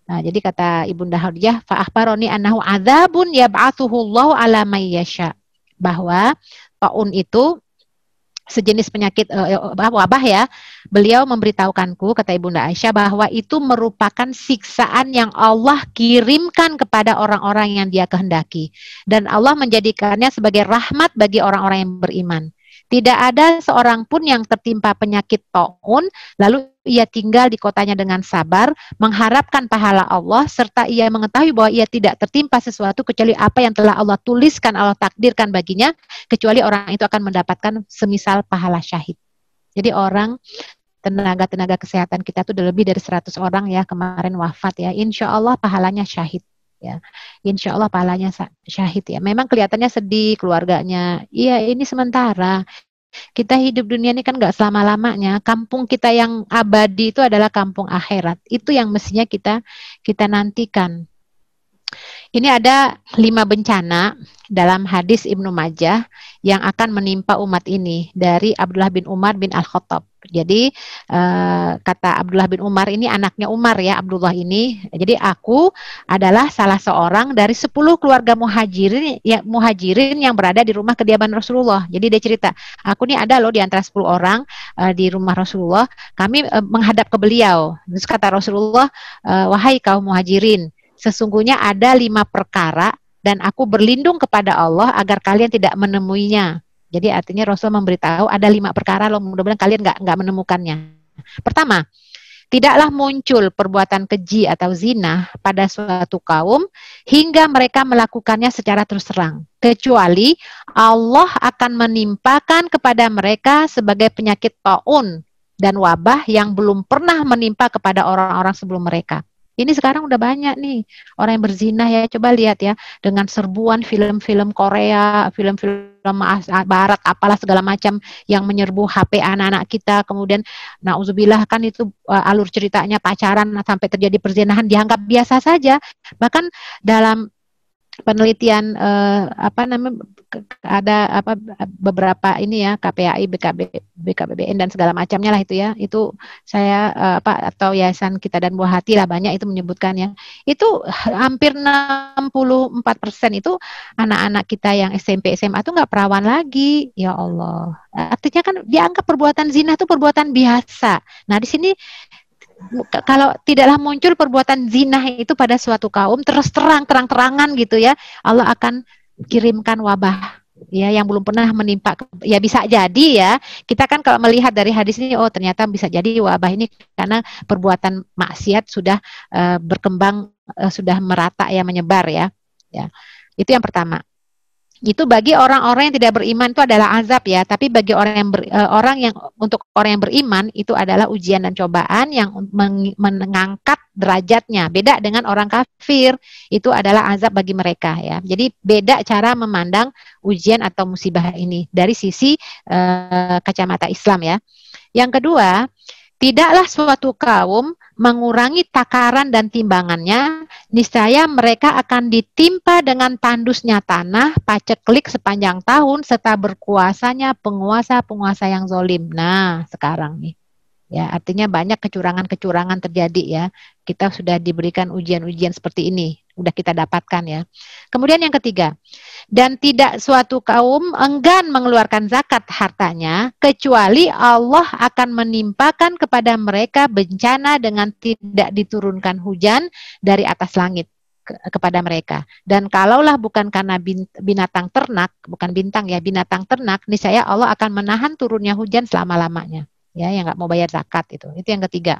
Nah, jadi kata Ibunda Khadijah, fa akhbaroni annahu adzabun yab'atsuhullahu ala may yasha. Bahwa taun itu sejenis penyakit wabah ya. Beliau memberitahukanku, kata Ibunda Aisyah, bahwa itu merupakan siksaan yang Allah kirimkan kepada orang-orang yang Dia kehendaki, dan Allah menjadikannya sebagai rahmat bagi orang-orang yang beriman. Tidak ada seorang pun yang tertimpa penyakit taun lalu ia tinggal di kotanya dengan sabar, mengharapkan pahala Allah, serta ia mengetahui bahwa ia tidak tertimpa sesuatu kecuali apa yang telah Allah tuliskan, Allah takdirkan baginya, kecuali orang itu akan mendapatkan semisal pahala syahid. Jadi orang, tenaga kesehatan kita tuh lebih dari 100 orang ya kemarin wafat ya, insya Allah pahalanya syahid. Ya, insya Allah pahalanya syahid ya. Memang kelihatannya sedih keluarganya. Iya, ini sementara. Kita hidup dunia ini kan nggak selama-lamanya. Kampung kita yang abadi itu adalah kampung akhirat. Itu yang mestinya kita nantikan. Ini ada 5 bencana dalam hadis Ibnu Majah yang akan menimpa umat ini dari Abdullah bin Umar bin Al-Khattab. Jadi kata Abdullah bin Umar, ini anaknya Umar ya, Abdullah ini. Jadi aku adalah salah seorang dari 10 keluarga muhajirin yang berada di rumah kediaman Rasulullah. Jadi dia cerita, aku nih ada loh di antara 10 orang di rumah Rasulullah. Kami menghadap ke beliau. Terus kata Rasulullah, wahai kaum muhajirin, sesungguhnya ada 5 perkara dan aku berlindung kepada Allah agar kalian tidak menemuinya. Jadi artinya Rasul memberitahu ada 5 perkara loh, mudah-mudahan kalian nggak menemukannya. Pertama, tidaklah muncul perbuatan keji atau zina pada suatu kaum hingga mereka melakukannya secara terus terang, kecuali Allah akan menimpakan kepada mereka sebagai penyakit taun dan wabah yang belum pernah menimpa kepada orang-orang sebelum mereka. Ini sekarang udah banyak nih orang yang berzina ya, coba lihat ya, dengan serbuan film-film Korea, film-film Barat, apalah segala macam yang menyerbu HP anak-anak kita. Kemudian nauzubillah kan itu alur ceritanya pacaran sampai terjadi perzinahan dianggap biasa saja. Bahkan dalam penelitian apa namanya, ada apa beberapa ini ya, KPAI, BKBBN dan segala macamnya lah itu ya. Itu saya apa atau Yayasan Kita dan Buah Hati lah, banyak itu menyebutkan ya. Itu hampir 64% itu anak-anak kita yang SMP SMA tuh nggak perawan lagi. Ya Allah. Artinya kan dianggap perbuatan zina itu perbuatan biasa. Nah, di sini kalau tidaklah muncul perbuatan zina itu pada suatu kaum terus terang-terangan gitu ya, Allah akan kirimkan wabah ya yang belum pernah menimpa. Ya bisa jadi ya, kita kan kalau melihat dari hadis ini, oh ternyata bisa jadi wabah ini karena perbuatan maksiat sudah berkembang, sudah merata ya, menyebar ya. Ya, itu yang pertama. Itu bagi orang-orang yang tidak beriman itu adalah azab ya, tapi bagi untuk orang yang beriman itu adalah ujian dan cobaan yang mengangkat derajatnya. Beda dengan orang kafir, itu adalah azab bagi mereka ya. Jadi beda cara memandang ujian atau musibah ini dari sisi kacamata Islam ya. Yang kedua, tidaklah suatu kaum mengurangi takaran dan timbangannya, niscaya mereka akan ditimpa dengan tandusnya tanah, paceklik sepanjang tahun, serta berkuasanya penguasa-penguasa yang zolim. Nah, sekarang nih. Ya, artinya banyak kecurangan-kecurangan terjadi ya. Kita sudah diberikan ujian-ujian seperti ini, sudah kita dapatkan ya. Kemudian yang ketiga, dan tidak suatu kaum enggan mengeluarkan zakat hartanya, kecuali Allah akan menimpakan kepada mereka bencana dengan tidak diturunkan hujan dari atas langit kepada mereka. Dan kalaulah bukan karena binatang ternak, bukan bintang ya, binatang ternak, niscaya Allah akan menahan turunnya hujan selama-lamanya. Ya, yang nggak mau bayar zakat itu yang ketiga.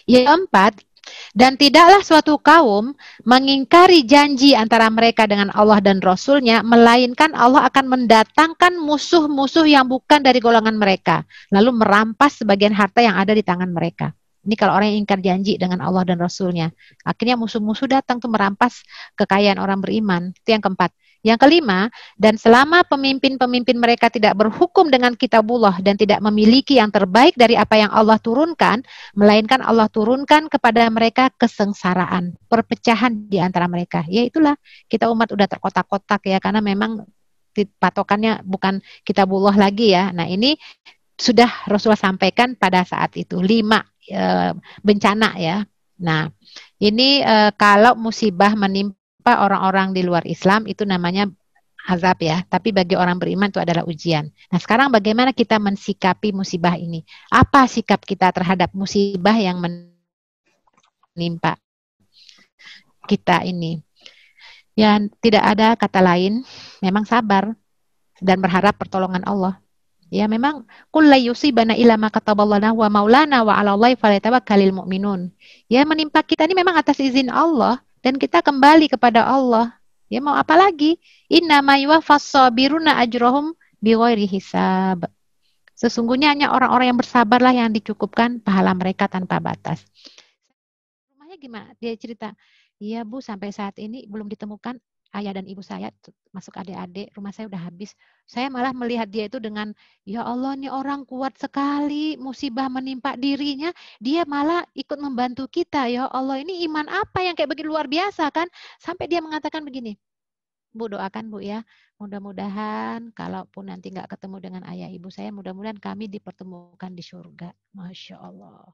Yang keempat, dan tidaklah suatu kaum mengingkari janji antara mereka dengan Allah dan Rasul-Nya, melainkan Allah akan mendatangkan musuh-musuh yang bukan dari golongan mereka, lalu merampas sebagian harta yang ada di tangan mereka. Ini kalau orang yang ingkar janji dengan Allah dan Rasul-Nya. Akhirnya musuh-musuh datang tuh merampas kekayaan orang beriman. Itu yang keempat. Yang kelima, dan selama pemimpin-pemimpin mereka tidak berhukum dengan kitabullah dan tidak memiliki yang terbaik dari apa yang Allah turunkan, melainkan Allah turunkan kepada mereka kesengsaraan, perpecahan di antara mereka. Ya itulah, kita umat udah terkotak-kotak ya, karena memang patokannya bukan kitabullah lagi ya. Nah ini sudah Rasulullah sampaikan pada saat itu 5 bencana ya. Nah ini kalau musibah menimpa orang-orang di luar Islam itu namanya azab ya, tapi bagi orang beriman itu adalah ujian. Nah, sekarang bagaimana kita mensikapi musibah ini? Apa sikap kita terhadap musibah yang menimpa kita ini? Ya, tidak ada kata lain, memang sabar dan berharap pertolongan Allah. Ya, memang qul la yusibana illa ma kataballahu wa maulana wa 'alallahi falyatawakkalul mu'minun. Ya, menimpa kita ini memang atas izin Allah dan kita kembali kepada Allah. Ya, mau apa lagi? Inna ma yuwaffas sabiruna ajrohum bighairi hisab. Sesungguhnya hanya orang-orang yang bersabarlah yang dicukupkan pahala mereka tanpa batas. Rumahnya gimana? Dia cerita, iya Bu, sampai saat ini belum ditemukan ayah dan ibu saya, masuk adik-adik, rumah saya udah habis. Saya malah melihat dia itu dengan, ya Allah nih orang kuat sekali, musibah menimpa dirinya, dia malah ikut membantu kita. Ya Allah, ini iman apa yang kayak begitu luar biasa kan? Sampai dia mengatakan begini, Bu doakan Bu ya, mudah-mudahan kalaupun nanti nggak ketemu dengan ayah ibu saya, mudah-mudahan kami dipertemukan di surga. Masya Allah.